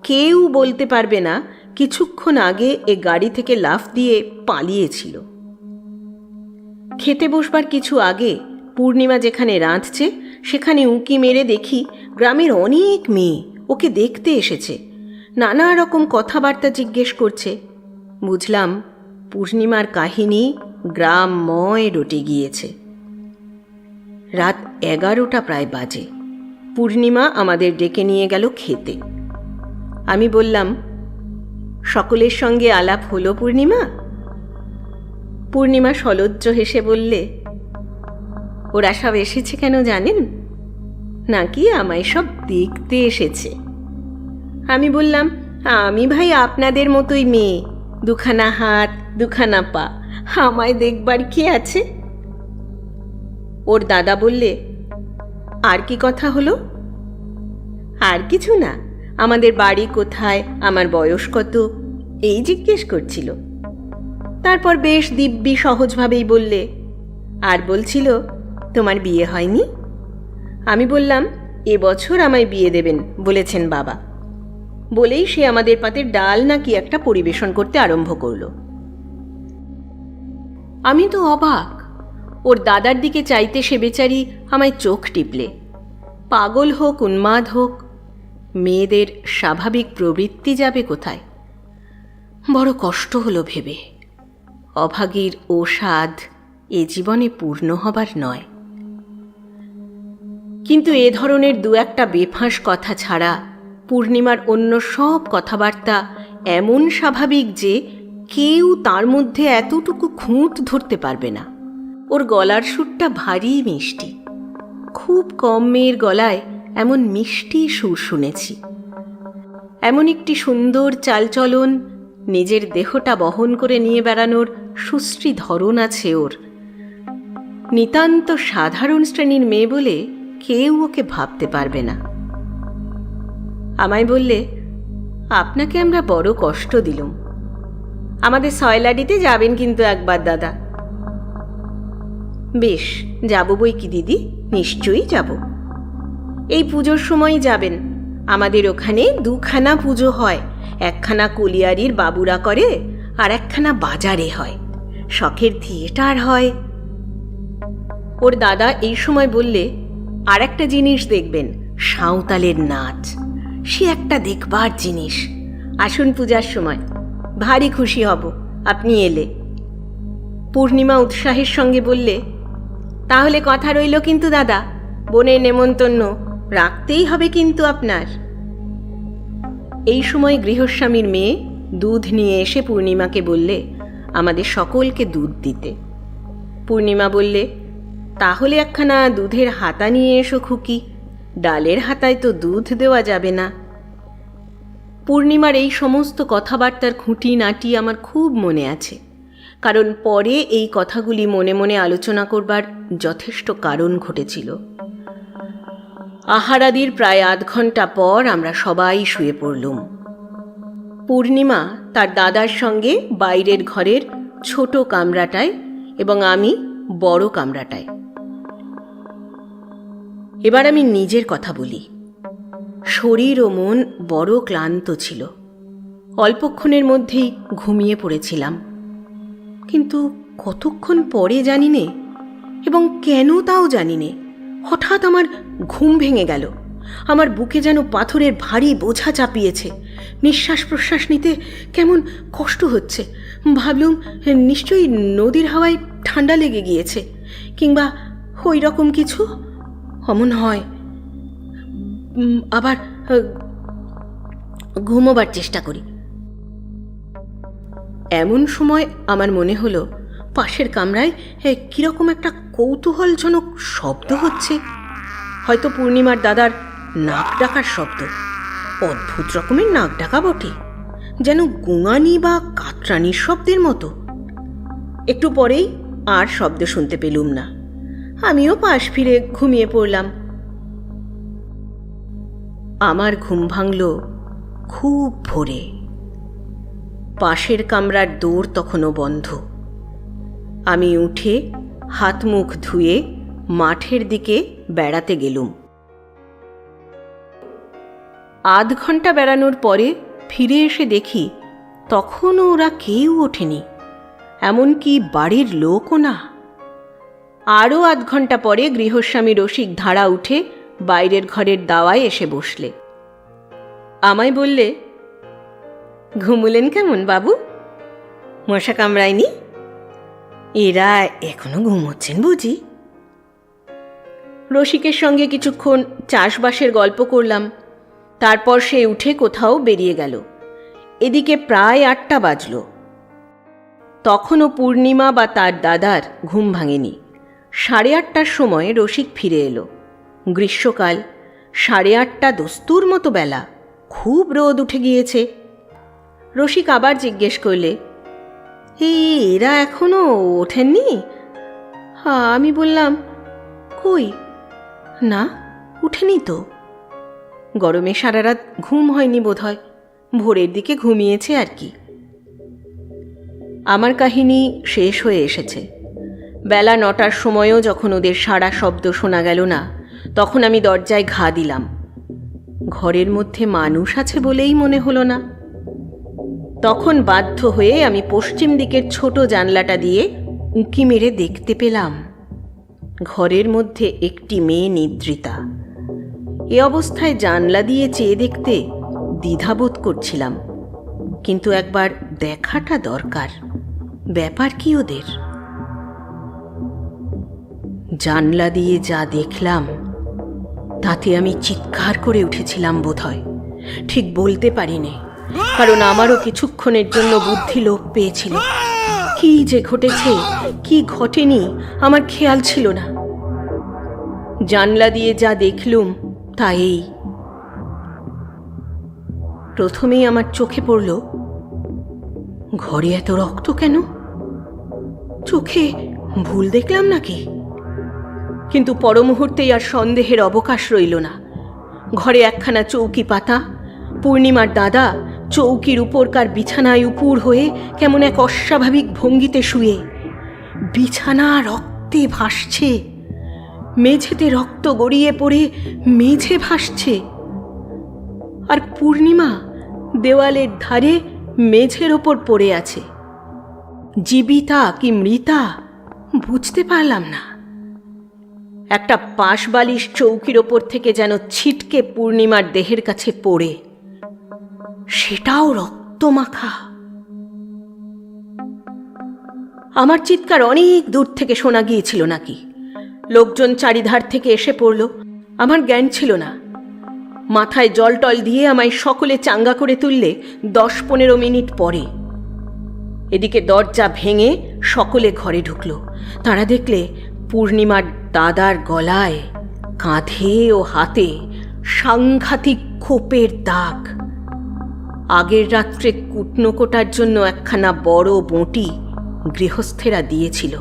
কেউ বলতে পারবে না কিছুক্ষণ আগে এ গাড়ি থেকে লাফ দিয়ে পালিয়েছিল। খেতে বসবার কিছু আগে পূর্ণিমা যেখানে রাঁধছে সেখানে উঁকি মেরে দেখি গ্রামের অনেক মেয়ে ওকে দেখতে এসেছে, নানা রকম কথাবার্তা জিজ্ঞেস করছে। বুঝলাম পূর্ণিমার কাহিনী গ্রামময় রটে গিয়েছে। রাত 11টা প্রায় বাজে। পূর্ণিমা আমাদের ডেকে নিয়ে গেল খেতে। আমি বললাম, সকলের সঙ্গে আলাপ হলো পূর্ণিমা? পূর্ণিমা সলজ্জ হেসে বললে, ওরা সব এসেছে কেন জানেন? নাকি আমায় সব দেখতে এসেছে। আমি বললাম, আমি ভাই আপনাদের মতোই মেয়ে, 2খানা হাত 2খানা পা, আমায় দেখবার কি আছে? ওর দাদা বললে, আর কি কথা হলো? আর কিছু না, আমাদের বাড়ি কোথায়, আমার বয়স কত, এই জিজ্ঞেস করছিল। তারপর বেশ দিব্যি সহজভাবেই বললে, আর বলছিল তোমার বিয়ে হয়নি। আমি বললাম, এবছর আমায় বিয়ে দেবেন বলেছেন বাবা। বলেই সে আমাদের পাতে ডাল নাকি একটা পরিবেশন করতে আরম্ভ করল। আমি তো অবাক। ওর দাদার দিকে চাইতে সে বেচারি আমায় চোখ টিপলে। পাগল হোক, উন্মাদ হোক, মেয়েদের স্বাভাবিক প্রবৃত্তি যাবে কোথায়? বড় কষ্ট হলো ভেবে। অভাগীর ও স্বাদ এ জীবনে পূর্ণ হবার নয়। কিন্তু এ ধরনের 2-1টা বেফাঁস কথা ছাড়া পূর্ণিমার অন্য সব কথাবার্তা এমন স্বাভাবিক যে কেউ তার মধ্যে এতটুকু খুঁত ধরতে পারবে না। ওর গলার সুরটা ভারী মিষ্টি। খুব কম মেয়ের গলায় এমন মিষ্টি সুর শুনেছি। এমন একটি সুন্দর চালচলন, নিজের দেহটা বহন করে নিয়ে বেড়ানোর সুশ্রী ধরন আছে ওর। নিতান্ত সাধারণ শ্রেণীর মেয়ে বলে কেউ ওকে ভাবতে পারবে না। আমায় বললে, আপনাকে আমরা বড় কষ্ট দিলুম। আমাদের সয়লাডিতে যাবেন কিন্তু একবার দাদা। বেশ, যাব বই কি দিদি, নিশ্চয়ই যাব। এই পুজোর সময়ই যাবেন। আমাদের ওখানে দুখানা পুজো হয়, একখানা কলিয়ারির বাবুরা করে আর একখানা বাজারে হয়। শখের থিয়েটার হয়। ওর দাদা এই সময় বললে, আর একটা জিনিস দেখবেন, সাঁওতালের নাচ। সে একটা দেখবার জিনিস। আসুন পূজার সময়, ভারী খুশি হব আপনি এলে। পূর্ণিমা উৎসাহের সঙ্গে বললে, তাহলে কথা রইল কিন্তু দাদা, বোনের নেমন্তন্ন রাখতেই হবে কিন্তু আপনার। এই সময় গৃহস্বামীর মেয়ে দুধ নিয়ে এসে পূর্ণিমাকে বললে আমাদের সকলকে দুধ দিতে। পূর্ণিমা বললে, তাহলে একখানা দুধের হাতা নিয়ে এসো খুকি, ডালের হাতায় তো দুধ দেওয়া যাবে না। পূর্ণিমার এই সমস্ত কথাবার্তার খুঁটিনাটি আমার খুব মনে আছে, কারণ পরে এই কথাগুলি মনে মনে আলোচনা করবার যথেষ্ট কারণ ঘটেছিল। আহারাদির প্রায় আধ ঘন্টা পর আমরা সবাই শুয়ে পড়লুম। পূর্ণিমা তার দাদার সঙ্গে বাইরের ঘরের ছোট কামরাটায় এবং আমি বড় কামরাটায়। এবার আমি নিজের কথা বলি। শরীর ও মন বড় ক্লান্ত ছিল। অল্পক্ষণের মধ্যেই ঘুমিয়ে পড়েছিলাম, কিন্তু কতক্ষণ পরে জানি নে, এবং কেন তাও জানি নে, হঠাৎ আমার ঘুম ভেঙে গেল। আমার বুকে যেন পাথরের ভারী বোঝা চাপিয়েছে। নিঃশ্বাস প্রশ্বাস নিতে কেমন কষ্ট হচ্ছে। ভাবলুম নিশ্চয়ই নদীর হাওয়ায় ঠান্ডা লেগে গিয়েছে, কিংবা ওই রকম কিছু। অমন হয়। আবার ঘুমোবার চেষ্টা করি। এমন সময় আমার মনে হলো পাশের কামরায় কিরকম একটা কৌতূহলজনক শব্দ হচ্ছে। হয়তো পূর্ণিমার দাদার নাক ডাকার শব্দ। অদ্ভুত রকমের নাক ডাকা বটে, যেন গুঙানি বা কাতরানির শব্দের মতো। একটু পরেই আর শব্দ শুনতে পেলুম না। আমিও পাশ ফিরে ঘুমিয়ে পড়লাম। আমার ঘুম ভাঙল খুব ভোরে। পাশের কামরার দোর তখনও বন্ধ। আমি উঠে হাত মুখ ধুয়ে মাঠের দিকে বেড়াতে গেলুম। আধ ঘন্টা বেড়ানোর পরে ফিরে এসে দেখি তখনও ওরা কেউ ওঠেনি, এমনকি বাড়ির লোকও না। আরও আধ ঘন্টা পরে গৃহস্বামী রসিক ধারা উঠে বাইরের ঘরের দাওয়ায় এসে বসলে। আমায় বললে, ঘুমুলেন কেমন বাবু? মশা কামড়ায়নি? এরা এখনো ঘুমোচ্ছেন বুঝি? রসিকের সঙ্গে কিছুক্ষণ চাষবাসের গল্প করলাম। তারপর সে উঠে কোথাও বেরিয়ে গেল। এদিকে প্রায় 8টা বাজল। তখনও পূর্ণিমা বা তার দাদার ঘুম ভাঙেনি। 8:30টার সময় রসিক ফিরে এলো। গ্রীষ্মকাল, 8:30 দস্তুর মতো বেলা, খুব রোদ উঠে গিয়েছে। রসিক আবার জিজ্ঞেস করলে, এরা এখনো ওঠেননি? আমি বললাম, কই না, উঠেনি তো। গরমে সারা রাত ঘুম হয়নি বোধহয়, ভোরের দিকে ঘুমিয়েছে আর কি। আমার কাহিনী শেষ হয়ে এসেছে। বেলা 9টার সময়ও যখন ওদের সারা শব্দ শোনা গেল না, তখন আমি দরজায় ঘা দিলাম। ঘরের মধ্যে মানুষ আছে বলেই মনে হলো না। তখন বাধ্য হয়ে আমি পশ্চিম দিকের ছোট জানলাটা দিয়ে উঁকি মেরে দেখতে পেলাম ঘরের মধ্যে একটি মেয়ে নিদ্রিতা। এ অবস্থায় জানলা দিয়ে চেয়ে দেখতে দ্বিধাবোধ করছিলাম, কিন্তু একবার দেখাটা দরকার। ব্যাপার কি ওদের? জানলা দিয়ে যা দেখলাম তাতে আমি চিৎকার করে উঠেছিলাম বোধহয়। ঠিক বলতে পারিনি, কারণ আমারও কিছুক্ষণের জন্য বুদ্ধি লোপ পেয়েছিল। কি যে ঘটেছে, কি ঘটেনি, আমার খেয়াল ছিল না। জানলা দিয়ে যা দেখলুম তা এই। প্রথমেই আমার চোখে পড়ল, ঘরে এত রক্ত কেন? চোখে ভুল দেখলাম নাকি? কিন্তু পর মুহূর্তেই আর সন্দেহের অবকাশ রইল না। ঘরে একখানা চৌকি পাতা, পূর্ণিমার দাদা চৌকির উপরকার বিছানায় উপুড় হয়ে কেমন এক অস্বাভাবিক ভঙ্গিতে শুয়ে। বিছানা রক্তে ভাসছে, মেঝেতে রক্ত গড়িয়ে পড়ে মেঝে ভাসছে, আর পূর্ণিমা দেওয়ালের ধারে মেঝের ওপর পড়ে আছে। জীবিতা কি মৃতা বুঝতে পারলাম না। একটা পাশবালিশ চৌকির ওপর থেকে যেন ছিটকে পূর্ণিমার দেহের কাছে পড়ে, সেটাও রক্তমাখা। আমার চিৎকার অনেক দূর থেকে শোনা গিয়েছিল নাকি? লোকজন চারিধার থেকে এসে পড়ল। আমার জ্ঞান ছিল না। মাথায় জল টল দিয়ে আমায় সকলে চাঙ্গা করে তুললে 10-15 মিনিট পরে। এদিকে দরজা ভেঙে সকলে ঘরে ঢুকল। তারা দেখলে পূর্ণিমার দাদার গলায়, কাঁধে ও হাতে সাংঘাতিক খোপের দাগ। আগের রাত্রে কুটনো কোটার জন্য একখানা বড় বঁটি গৃহস্থেরা দিয়েছিল,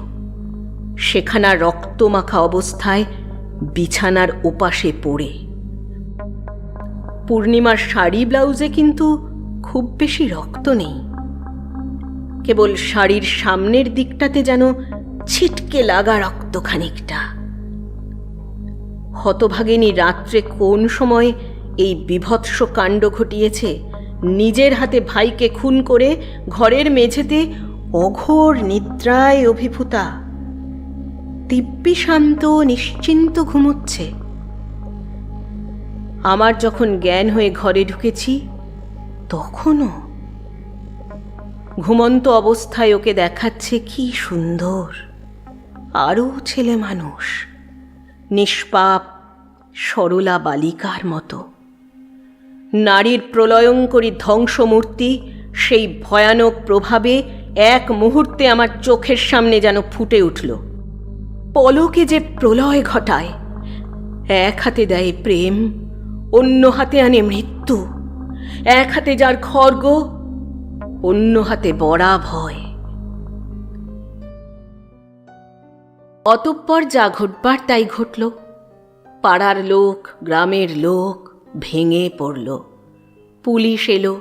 সেখানা রক্তমাখা অবস্থায় বিছানার ওপাশে পড়ে। পূর্ণিমার শাড়ি ব্লাউজে কিন্তু খুব বেশি রক্ত নেই, কেবল শাড়ির সামনের দিকটাতে যেন ছিটকে লাগা রক্ত খানিকটা। হতভাগিনী রাত্রে কোন সময় এই বীভৎস কাণ্ড ঘটিয়েছে, নিজের হাতে ভাইকে খুন করে ঘরের মেঝেতে অঘোর নিদ্রায় অভিভূতা দিব্যি শান্ত নিশ্চিন্ত ঘুমোচ্ছে। আমার যখন জ্ঞান হয়ে ঘরে ঢুকেছি, তখনও ঘুমন্ত অবস্থায় ওকে দেখাচ্ছে কি সুন্দর, আরও ছেলে মানুষ, নিষ্পাপ সরলা বালিকার মতো। নারীর প্রলয়ঙ্করী ধ্বংসমূর্তি সেই ভয়ানক প্রভাবে এক মুহূর্তে আমার চোখের সামনে যেন ফুটে উঠল। পলকে যে প্রলয় ঘটায়, এক হাতে দেয় প্রেম, অন্য হাতে আনে মৃত্যু, এক হাতে যার খড়গ, অন্য হাতে বড়া ভয়। অতঃপর যা ঘটবার তাই ঘটল। পাড়ার লোক, গ্রামের লোক ভেঙে পড়ল। পুলিশ এলো।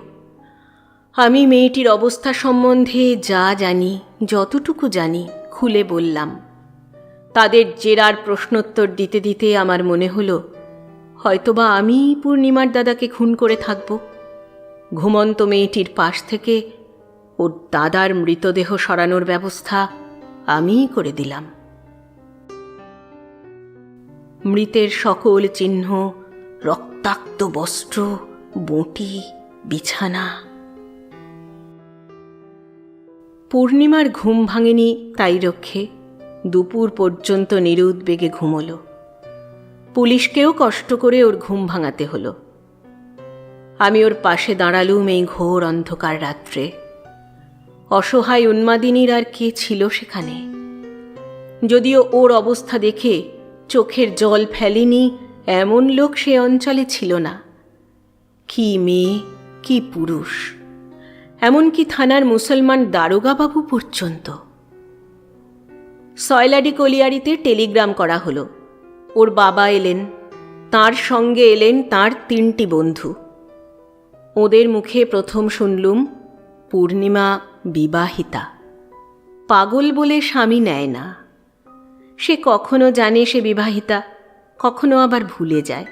আমি মেয়েটির অবস্থা সম্বন্ধে যা জানি, যতটুকু জানি, খুলে বললাম। তাদের জেরার প্রশ্নোত্তর দিতে দিতে আমার মনে হলো, হয়তোবা আমি পূর্ণিমার দাদাকে খুন করে থাকব। ঘুমন্ত মেয়েটির পাশ থেকে ওর দাদার মৃতদেহ সরানোর ব্যবস্থা আমিই করে দিলাম। মৃতের সকল চিহ্ন, রক্তাক্ত বস্ত্র, বঁটি, বিছানা। পূর্ণিমার ঘুম ভাঙেনি তাই রক্ষে দুপুর পর্যন্ত নিরুদ্বেগে ঘুমল। পুলিশকেও কষ্ট করে ওর ঘুম ভাঙাতে হলো। আমি ওর পাশে দাঁড়ালুম এই ঘোর অন্ধকার রাত্রে। অসহায় উন্মাদিনীর আর কে ছিল সেখানে? যদিও ওর অবস্থা দেখে চোখের জল ফেলেনি এমন লোক সে অঞ্চলে ছিল না। কি মেয়ে, কি পুরুষ, এমনকি থানার মুসলমান দারোগা বাবু পর্যন্ত। সয়লাডি কলিয়ারিতে টেলিগ্রাম করা হলো। ওর বাবা এলেন, তার সঙ্গে এলেন তার 3টি বন্ধু। ওদের মুখে প্রথম শুনলুম পূর্ণিমা বিবাহিতা। পাগল বলে স্বামী নেয় না। সে কখনো জানে সে বিবাহিতা, কখনো আবার ভুলে যায়।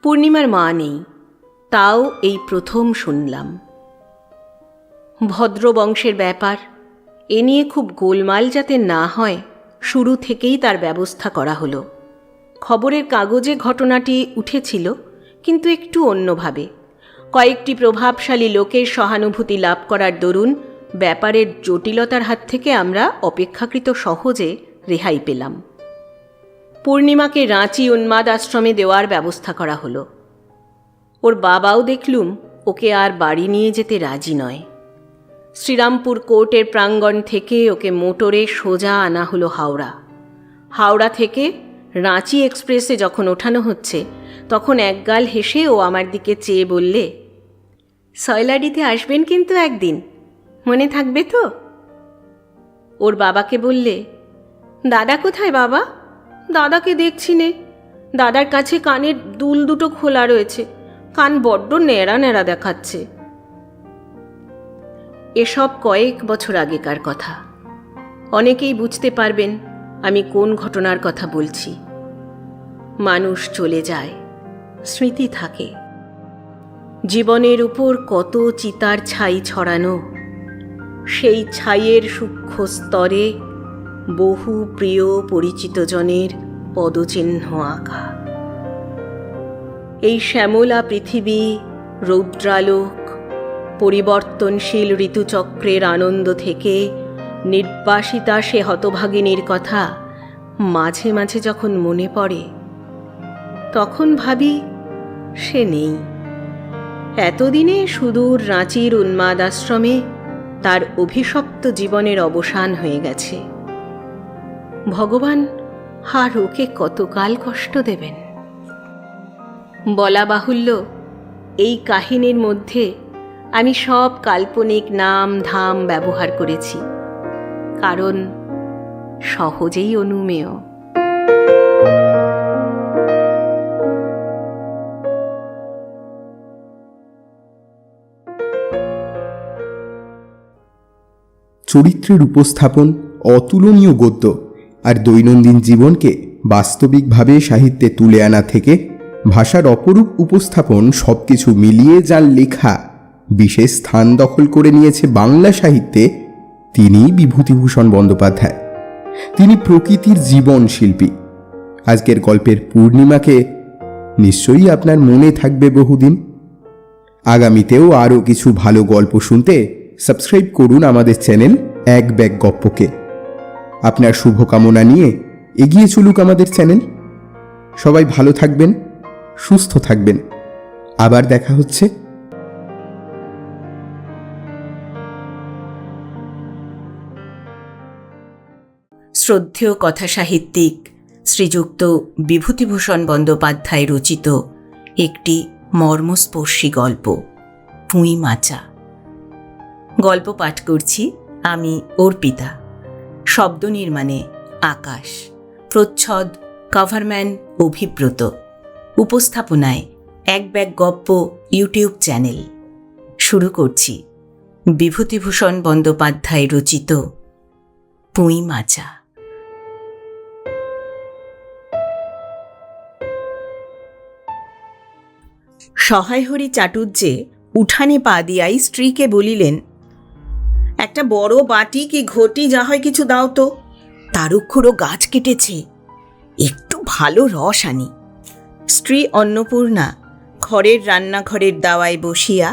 পূর্ণিমার মা নেই, তাও এই প্রথম শুনলাম। ভদ্র বংশের ব্যাপার, এ নিয়ে খুব গোলমাল যাতে না হয় শুরু থেকেই তার ব্যবস্থা করা হলো। খবরের কাগজে ঘটনাটি উঠেছিল, কিন্তু একটু অন্যভাবে। কয়েকটি প্রভাবশালী লোকের সহানুভূতি লাভ করার দরুন ব্যাপারের জটিলতার হাত থেকে আমরা অপেক্ষাকৃত সহজে রেহাই পেলাম। পূর্ণিমাকে রাঁচি উন্মাদ আশ্রমে দেওয়ার ব্যবস্থা করা হলো। ওর বাবাও দেখলুম ওকে আর বাড়ি নিয়ে যেতে রাজি নয়। শ্রীরামপুর কোর্টের প্রাঙ্গণ থেকে ওকে মোটরে সোজা আনা হলো হাওড়া। হাওড়া থেকে রাঁচি এক্সপ্রেসে যখন ওঠানো হচ্ছে, তখন একগাল হেসে ও আমার দিকে চেয়ে বললে, সয়লাডিতে আসবেন কিন্তু একদিন, মনে থাকবে তো? ওর বাবাকে বললে, দাদা কোথায় বাবা? দাদাকে দেখছি নে। দাদার কাছে কানের দুল দুটো খোলা রয়েছে, কান বড্ড ন্যাড়া ন্যাড়া দেখাচ্ছে। এসব কয়েক বছর আগেকার কথা। অনেকেই বুঝতে পারবেন আমি কোন ঘটনার কথা বলছি। মানুষ চলে যায়, স্মৃতি থাকে। জীবনের উপর কত চিতার ছাই ছড়ানো, সেই ছাইয়ের সূক্ষ্ম স্তরে বহু প্রিয় পরিচিত জনের পদচিহ্ন আঁকা। এই শ্যামলা পৃথিবী, রৌদ্রালোক, পরিবর্তনশীল ঋতুচক্রের আনন্দ থেকে নির্বাসিতা সে হতভাগিনীর কথা মাঝে মাঝে যখন মনে পড়ে, তখন ভাবি সে নেই। এতদিনে সুদূর রাঁচির উন্মাদ আশ্রমে তার অভিশপ্ত জীবনের অবসান হয়ে গেছে। ভগবান আর ওকে কতকাল কষ্ট দেবেন? বলা বাহুল্য, এই কাহিনীর মধ্যে আমি সব কাল্পনিক নাম ধাম ব্যবহার করেছি, কারণ সহজেই অনুমেয়। চরিত্রের উপস্থাপন, অতুলনীয় গদ্য আর দৈনন্দিন জীবনকে বাস্তবিকভাবে সাহিত্যে তুলে আনা থেকে ভাষার অপরূপ উপস্থাপন সবকিছু মিলিয়ে যার লেখা বিশেষ স্থান দখল করে নিয়েছে বাংলা সাহিত্যে, তিনিই বিভূতিভূষণ বন্দ্যোপাধ্যায়। তিনি প্রকৃতির জীবন শিল্পী। আজকের গল্পের পূর্ণিমাকে নিশ্চয়ই আপনার মনে থাকবে বহুদিন। আগামীতেও আরও কিছু ভালো গল্প শুনতে সাবস্ক্রাইব করুন আমাদের চ্যানেল এক ব্যাগ গপ্পকে। আপনার শুভকামনা নিয়ে এগিয়ে চলুক আমাদের চ্যানেল। সবাই ভালো থাকবেন, সুস্থ থাকবেন। আবার দেখা হচ্ছে। শ্রদ্ধেয় কথাসাহিত্যিক শ্রীযুক্ত বিভূতিভূষণ বন্দ্যোপাধ্যায় রচিত একটি মর্মস্পর্শী গল্প, পুঁই মাচা। গল্প পাঠ করছি আমি অর্পিতা। শব্দ নির্মাণে আকাশ, প্রচ্ছদ কভারম্যান অভিব্রত, উপস্থাপনায় এক ব্যাগ গপ্প ইউটিউব চ্যানেল। শুরু করছি বিভূতিভূষণ বন্দ্যোপাধ্যায় রচিত পুঁই মাচা। সহায়হরি চাটুর্যে উঠানে পা দিয়াই স্ত্রীকে বলিলেন, একটা বড় বাটি কি ঘটি যা হয় কিছু দাও তো। তারুক্ষুরও গাছ কেটেছে, একটু ভালো রস আনি। স্ত্রী অন্নপূর্ণা ঘরের রান্নাঘরের দাওয়ায় বসিয়া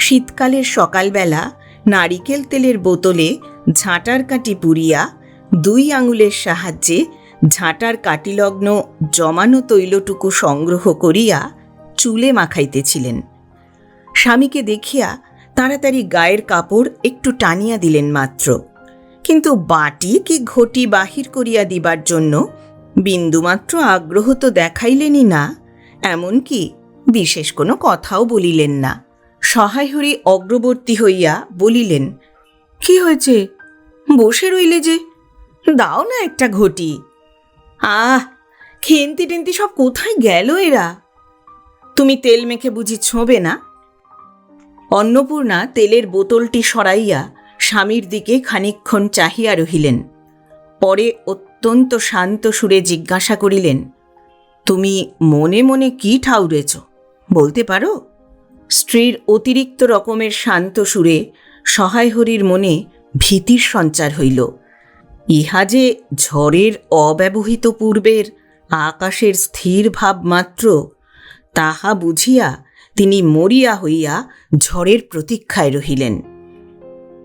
শীতকালের সকালবেলা নারিকেল তেলের বোতলে ঝাঁটার কাঠি পুরিয়া 2 আঙুলের সাহায্যে ঝাঁটার কাটিলগ্ন জমানো তৈলটুকু সংগ্রহ করিয়া চুলে মাখাইতেছিলেন। স্বামীকে দেখিয়া তাড়াতাড়ি গায়ের কাপড় একটু টানিয়া দিলেন মাত্র, কিন্তু বাটি কি ঘটি বাহির করিয়া দিবার জন্য বিন্দুমাত্র আগ্রহ তো দেখাইলেনই না, এমনকি বিশেষ কোনো কথাও বলিলেন না। সহায়হরি অগ্রবর্তী হইয়া বলিলেন, কি হয়েছে, বসে রইলে যে, দাও না একটা ঘটি। খেন্তি টেন্তি সব কোথায় গেল এরা? তুমি তেল মেখে বুঝি ছোঁবে না? অন্নপূর্ণা তেলের বোতলটি সরাইয়া স্বামীর দিকে খানিকক্ষণ চাহিয়া রহিলেন। পরে অত্যন্ত শান্ত সুরে জিজ্ঞাসা করিলেন, তুমি মনে মনে কি ঠাউরেছ বলতে পারো? স্ত্রীর অতিরিক্ত রকমের শান্ত সুরে সহায়হরির মনে ভীতির সঞ্চার হইল। ইহা যে ঝড়ের অব্যবহিত পূর্বের আকাশের স্থির ভাব মাত্র, তাহা বুঝিয়া তিনি মরিয়া হইয়া ঝড়ের প্রতীক্ষায় রহিলেন।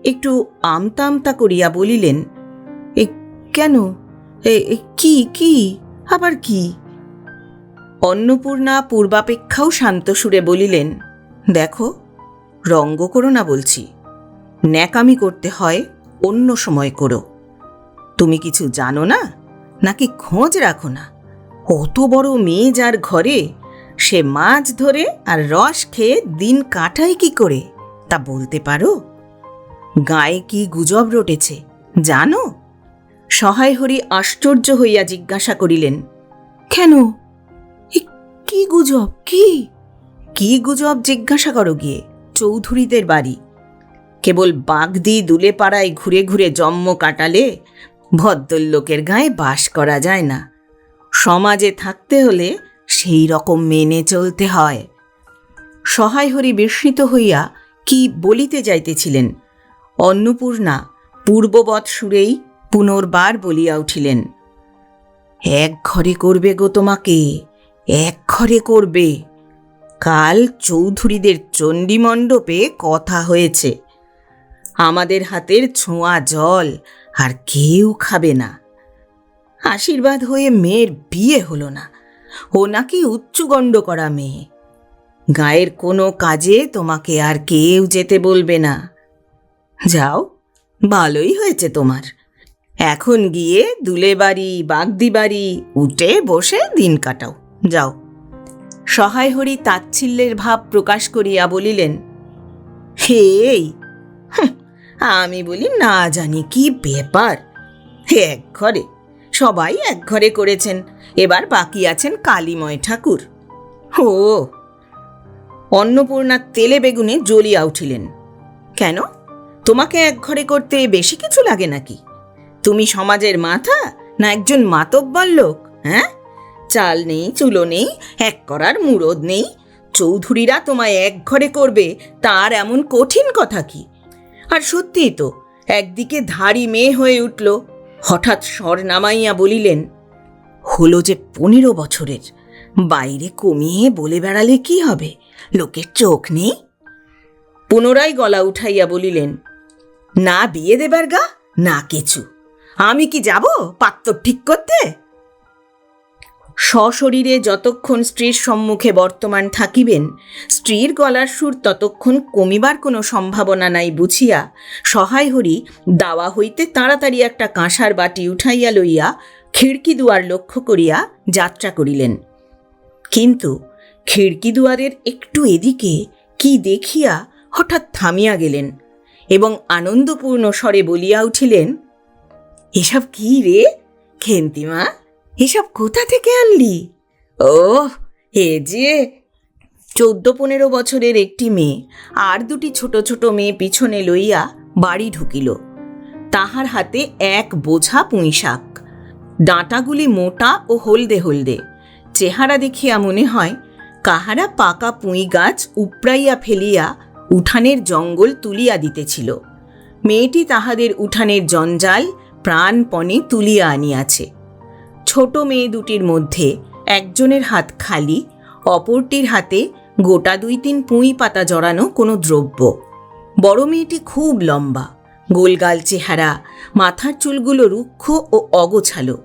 একটু আমতা আমতা করিয়া বলিলেন, কেন, কি কি আবার কি? অন্নপূর্ণা পূর্বাপেক্ষাও শান্ত সুরে বলিলেন, দেখো, রঙ্গ করো না বলছি। ন্যাকামি করতে হয় অন্য সময় করো। তুমি কিছু জানো না, নাকি খোঁজ রাখো না? অত বড় মেয়ে যার ঘরে, সে মাছ ধরে আর রস খেয়ে দিন কাটায় কি করে তা বলতে পারো? গায়ে কি গুজব রটেছে জানো? সহায় হরি আশ্চর্য হইয়া জিজ্ঞাসা করিলেন, কেন, কি গুজব? কি গুজব জিজ্ঞাসা করো গিয়ে? চৌধুরীদের বাড়ি। কেবল বাগদি দুলে পাড়ায় ঘুরে ঘুরে জন্ম কাটালে ভদ্রলোকের গায়ে বাস করা যায় না। সমাজে থাকতে হলে সেই রকম মেনে চলতে হয়। সহায় হরি বিস্মিত হইয়া কি বলিতে যাইতেছিলেন, অন্নপূর্ণা পূর্ববৎ সুরেই পুনর্বার বলিয়া উঠিলেন, এক ঘরে করবে গো তোমাকে, এক ঘরে করবে। কাল চৌধুরীদের চণ্ডীমণ্ডপে কথা হয়েছে। আমাদের হাতের ছোঁয়া জল আর কেউ খাবে না। আশীর্বাদ হয়ে মেয়ের বিয়ে হলো না, ও নাকি উচ্চগণ্ড করা মেয়ে। গায়ের কোনো কাজে তোমাকে আর কেউ যেতে বলবে না। যাও, ভালোই হয়েছে তোমার। এখন গিয়ে দুলে বাড়ি বাগদি বাড়ি উঠে বসে দিন কাটাও, যাও। সহায় হরি তাচ্ছিল্যের ভাব প্রকাশ করিয়া বলিলেন, হেই, আমি বলি না জানি কি ব্যাপার। এক ঘরে সবাই এক ঘরে করেছেন, এবার বাকি আছেন কালীময় ঠাকুর। ও! অন্নপূর্ণা তেলে বেগুনে জ্বলিয়া উঠিলেন। কেন, তোমাকে এক ঘরে করতে বেশি কিছু লাগে নাকি? তুমি সমাজের মাথা না একজন মাতব্বর লোক? হ্যাঁ, চাল নেই, চুলো নেই, এক করার মুরদ নেই, চৌধুরীরা তোমায় এক ঘরে করবে তার এমন কঠিন কথা কি? আর সত্যিই তো, একদিকে ধাড়ি মেয়ে হয়ে উঠল, হঠাৎ স্বর নামাইয়া বলিলেন, হলো যে 15 বছরের, বাইরে কমিয়ে বলে বেড়ালে কি হবে? লোকের চোখ নেই? পুনরায় গলা উঠাইয়া বলিলেন, না বিয়ে দেবার গা, না কিছু। আমি কি যাব পাত্র ঠিক করতে? সশরীরে যতক্ষণ স্ত্রীর সম্মুখে বর্তমান থাকিবেন, স্ত্রীর গলার সুর ততক্ষণ কমিবার কোনো সম্ভাবনা নাই বুঝিয়া সহায় হরি দাওয়া হইতে তাড়াতাড়ি একটা কাঁসার বাটি উঠাইয়া লইয়া খিড়কি দুয়ার লক্ষ্য করিয়া যাত্রা করিলেন। কিন্তু খিড়কি দুয়ারের একটু এদিকে কি দেখিয়া হঠাৎ থামিয়া গেলেন এবং আনন্দপূর্ণ স্বরে বলিয়া উঠিলেন, এসব কি রে খেন্তিমা, এসব কোথা থেকে আনলি? ও, এ যে 14-15 বছরের একটি মেয়ে আর দুটি ছোট ছোট মেয়ে পিছনে লইয়া বাড়ি ঢুকিল। তাহার হাতে এক বোঝা পুঁইশাক, ডাঁটাগুলি মোটা ও হলদে হলদে। চেহারা দেখিয়া মনে হয় কাহারা পাকা পুঁই গাছ উপড়াইয়া ফেলিয়া উঠানের জঙ্গল তুলিয়া দিতেছিল। মেয়েটি তাহাদের উঠানের জঞ্জাল প্রাণপণে তুলিয়া আনিয়াছে। ছোট মেয়ে দুটির মধ্যে একজনের হাত খালি, অপরটির হাতে গোটা 2-3 পুঁই পাতা জড়ানো কোনো দ্রব্য। বড় মেয়েটি খুব লম্বা, গোলগাল চেহারা, মাথার চুলগুলো রুক্ষ ও অগোছালো,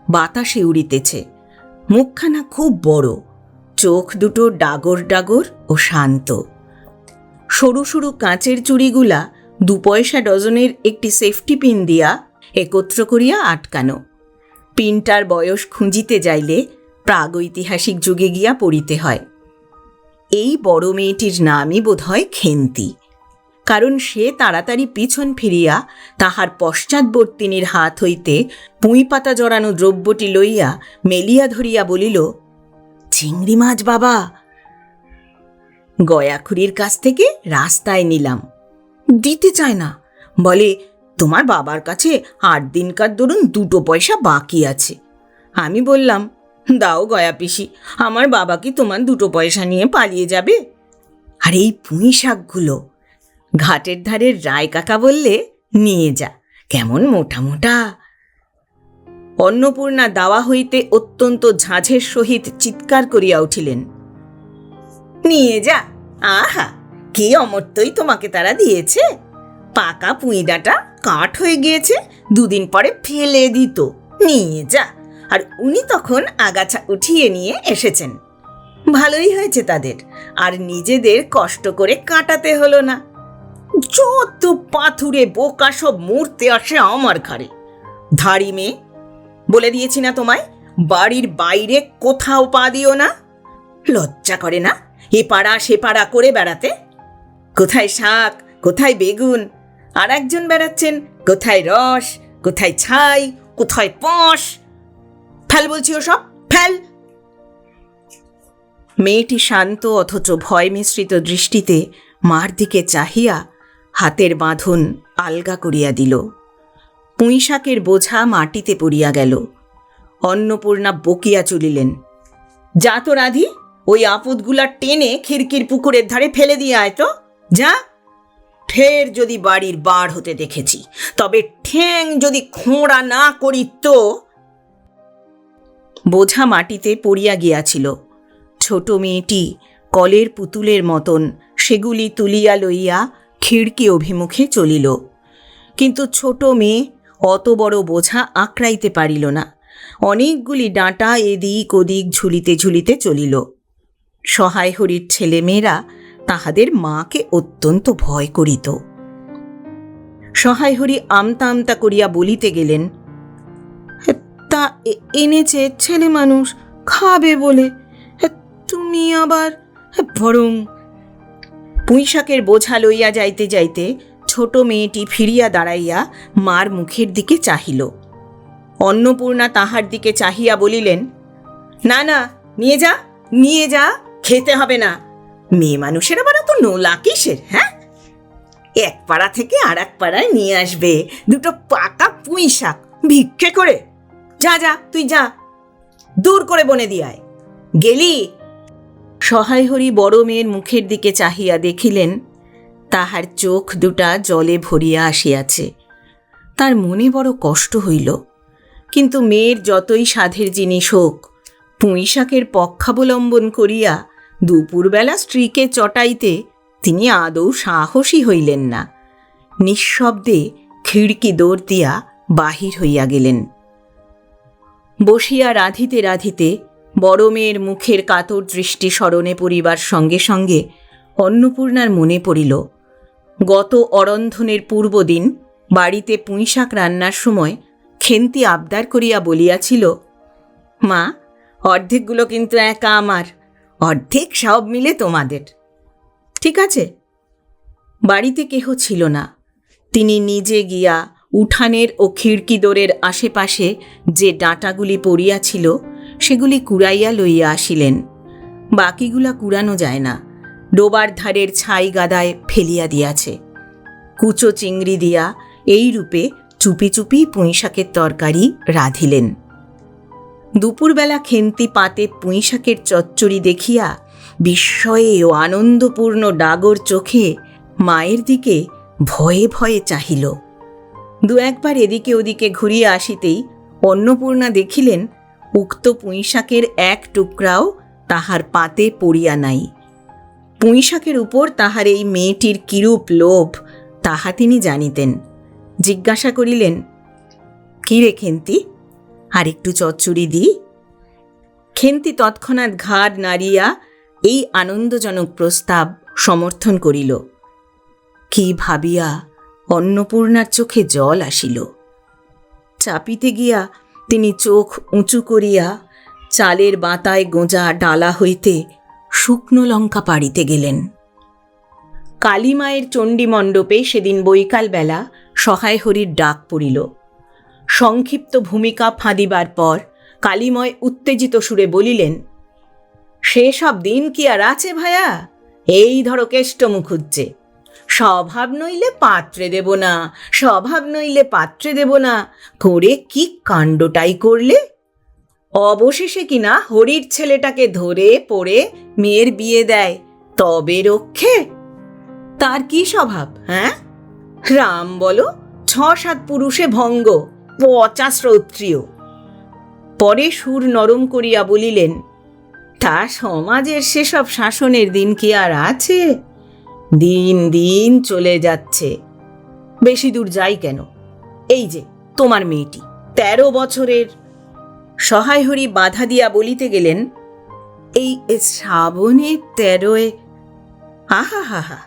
বাতাসে উড়িতেছে। মুখখানা খুব বড়, চোখ দুটো ডাগর ডাগর ও শান্ত। সরু সরু কাঁচের চুড়িগুলা 2 পয়সা ডজনের একটি সেফটি পিন দিয়া একত্র করিয়া আটকানো। পিনটার বয়স খুঁজিতে যাইলে প্রাগৈতিহাসিক যুগে গিয়া পড়িতে হয়। এই বড় মেয়েটির নামই বোধ হয় খেন্তি, কারণ সে তাড়াতাড়ি পিছন ফিরিয়া তাহার পশ্চাৎবর্তিনীর হাত হইতে পুঁই পাতা জড়ানো দ্রব্যটি লইয়া মেলিয়া ধরিয়া বলিল, চিংড়ি মাছ বাবা। গয়াখুড়ির কাছ থেকে রাস্তায় নিলাম, দিতে চায় না, বলে তোমার বাবার কাছে 8 দিনকার দরুন 2 পয়সা বাকি আছে। আমি বললাম, দাও গয়া পিসি, আমার বাবা কি তোমার 2 পয়সা নিয়ে পালিয়ে যাবে? আর এই পুঁই শাকগুলো, ঘাটের ধারের রায় কাকা বললে, নিয়ে যা, কেমন মোটা মোটা। অন্নপূর্ণা দাওয়া হইতে অত্যন্ত ঝাঁঝের সহিত চিৎকার করিয়া উঠিলেন, নিয়ে যা! আহা, কে অমর্ত্যই তোমাকে তারা দিয়েছে? পাকা পুঁই ডাঁটা কাঠ হয়ে গিয়েছে, 2 দিন পরে ফেলে দিত, নিয়ে যা। আর উনি তখন আগাছা উঠিয়ে নিয়ে এসেছেন। ভালোই হয়েছে তাদের, আর নিজেদের কষ্ট করে কাটাতে হলো না। যত পাথুরে বোকা সব মরতে আসে আমার ঘাড়ে। ধাড়ি মেয়ে, বলে দিয়েছি না তোমায়, বাড়ির বাইরে কোথাও পা দিও না। লজ্জা করে না এ পাড়া সে পাড়া করে বেড়াতে? কোথায় শাক, কোথায় বেগুন, আর একজন বেড়াচ্ছেন কোথায় রস, কোথায় ছাই, কোথায় পশ। ফেল বলছি ওসব, ফেল। মেয়েটি শান্ত অথচ ভয় মিশ্রিত দৃষ্টিতে মার দিকে চাহিয়া হাতের বাঁধন আলগা করিয়া দিল। পুঁইশাকের বোঝা মাটিতে পড়িয়া গেল। অন্নপূর্ণা বকিয়া চলিলেন, যা তো রাধি, ওই আপদগুলা টেনে খিড়কির পুকুরের ধারে ফেলে দিয়ে আয় তো, যা। ফের যদি বাড়ির বার হতে দেখেছি, তবে ঠ্যাং যদি খোঁড়া না করি তো। বোঝা মাটিতে পড়িয়া গিয়াছিল। ছোট মেয়েটি কলের পুতুলের মতন সেগুলি তুলিয়া লইয়া খিড়কি অভিমুখে চলিল। কিন্তু ছোট মেয়ে অত বড় বোঝা আঁকড়াইতে পারিল না। অনেকগুলি ডাঁটা এদিক ওদিক ঝুলিতে ঝুলিতে চলিল। সহায় হরির ছেলেমেয়েরা তাহাদের মাকে অত্যন্ত ভয় করিত। সহায় হরি আমতা আমতা করিয়া বলিতে গেলেন, তা এনেছে ছেলে মানুষ খাবে বলে, তুমি আবার বরং। পুঁইশাকের বোঝা লইয়া যাইতে যাইতে ছোট মেয়েটি ফিরিয়া দাঁড়াইয়া মার মুখের দিকে চাহিল। অন্নপূর্ণা তাহার দিকে চাহিয়া বলিলেন, না না, নিয়ে যা, নিয়ে যা, খেতে হবে না। মেয়ে মানুষের আবার তো নোলা কিসের? হ্যাঁ, এক পাড়া থেকে আর এক পাড়ায় নিয়ে আসবে দুটো পাকা পুঁইশাক ভিক্ষে করে। যা যা, তুই যা, দূর করে বনে দিয়ায় গেলি। সহায় হরি বড় মেয়ের মুখের দিকে চাহিয়া দেখিলেন তাহার চোখ দুটা জলে ভরিয়া আসিয়াছে। তার মনে বড় কষ্ট হইল, কিন্তু মেয়ের যতই সাধের জিনিস হোক, পুঁইশাকের পক্ষাবলম্বন করিয়া দুপুরবেলা স্ত্রীকে চটাইতে তিনি আদৌ সাহসী হইলেন না। নিঃশব্দে খিড়কি দৌড় দিয়া বাহির হইয়া গেলেন। বসিয়া রাঁধিতে রাঁধিতে বড় মেয়ের মুখের কাতর দৃষ্টি স্মরণে পড়িবার সঙ্গে সঙ্গে অন্নপূর্ণার মনে পড়িল, গত অরন্ধনের পূর্বদিন বাড়িতে পুঁইশাক রান্নার সময় খেন্তি আবদার করিয়া বলিয়াছিল, মা, অর্ধেকগুলো কিন্তু একা আমার, অর্ধেক সব মিলে তোমাদের। ঠিক আছে? বাড়িতে কেহ ছিল না। তিনি নিজে গিয়া উঠানের ও খিড়কি দোরের আশেপাশে যে ডাঁটাগুলি পড়িয়াছিল সেগুলি কুড়াইয়া লইয়া আসিলেন। বাকিগুলা কুড়ানো যায় না, ডোবার ধারের ছাই গাদায় ফেলিয়া দিয়াছে। কুচো চিংড়ি দিয়া এই রূপে চুপি চুপি পুঁইশাকের তরকারি রাঁধিলেন। দুপুরবেলা খেন্তি পাতে পুঁইশাকের চচ্চড়ি দেখিয়া বিস্ময়ে ও আনন্দপূর্ণ ডাগর চোখে মায়ের দিকে ভয়ে ভয়ে চাহিল। দু একবার এদিকে ওদিকে ঘুরিয়া আসিতেই অন্নপূর্ণা দেখিলেন উক্ত পুঁইশাকের এক টুকরাও তাহার পাতে পড়িয়া নাই। পুঁইশাকের উপর তাহার এই মেয়েটির কিরূপ লোভ তাহা তিনি জানিতেন। জিজ্ঞাসা করিলেন, কি রে খেন্তি, আর একটু চচ্চড়ি দি? খেন্তি তৎক্ষণাৎ ঘাড় নাড়িয়া এই আনন্দজনক প্রস্তাব সমর্থন করিল। কি ভাবিয়া অন্নপূর্ণার চোখে জল আসিল। চাপিতে গিয়া তিনি চোখ উঁচু করিয়া চালের বাতায় গোঁজা ডালা হইতে শুকনো লঙ্কা পাড়িতে গেলেন। কালীমায়ের চণ্ডীমণ্ডপে সেদিন বৈকালবেলা সহায় হরির ডাক পড়িল। সংক্ষিপ্ত ভূমিকা ফাঁদিবার পর কালীময় উত্তেজিত সুরে বলিলেন, সেসব দিন কি আর আছে ভায়া? এই ধরো কেষ্ট মুখুজ্জে, স্বভাব নইলে পাত্রে দেব না, স্বভাব নইলে পাত্রে দেব না করে কি কাণ্ডটাই করলে। অবশেষে কিনা হরির ছেলেটাকে ধরে পড়ে মেয়ের বিয়ে দেয়, তবে রক্ষে। তার কি স্বভাব? হ্যাঁ, রাম বলো, 6-7 পুরুষে ভঙ্গ, 50 শ্রৌত্রিয়। পরে সুর নরম করিয়া বলিলেন, তা সমাজের সেসব শাসনের দিন কি আর আছে? দিন দিন চলে যাচ্ছে। বেশি দূর যাই কেন, এই যে তোমার মেয়েটি 13 বছরের। সহায় হরি বাধা দিয়া বলিতে গেলেন, এই শ্রাবণে 13-এ, আহা হা হা,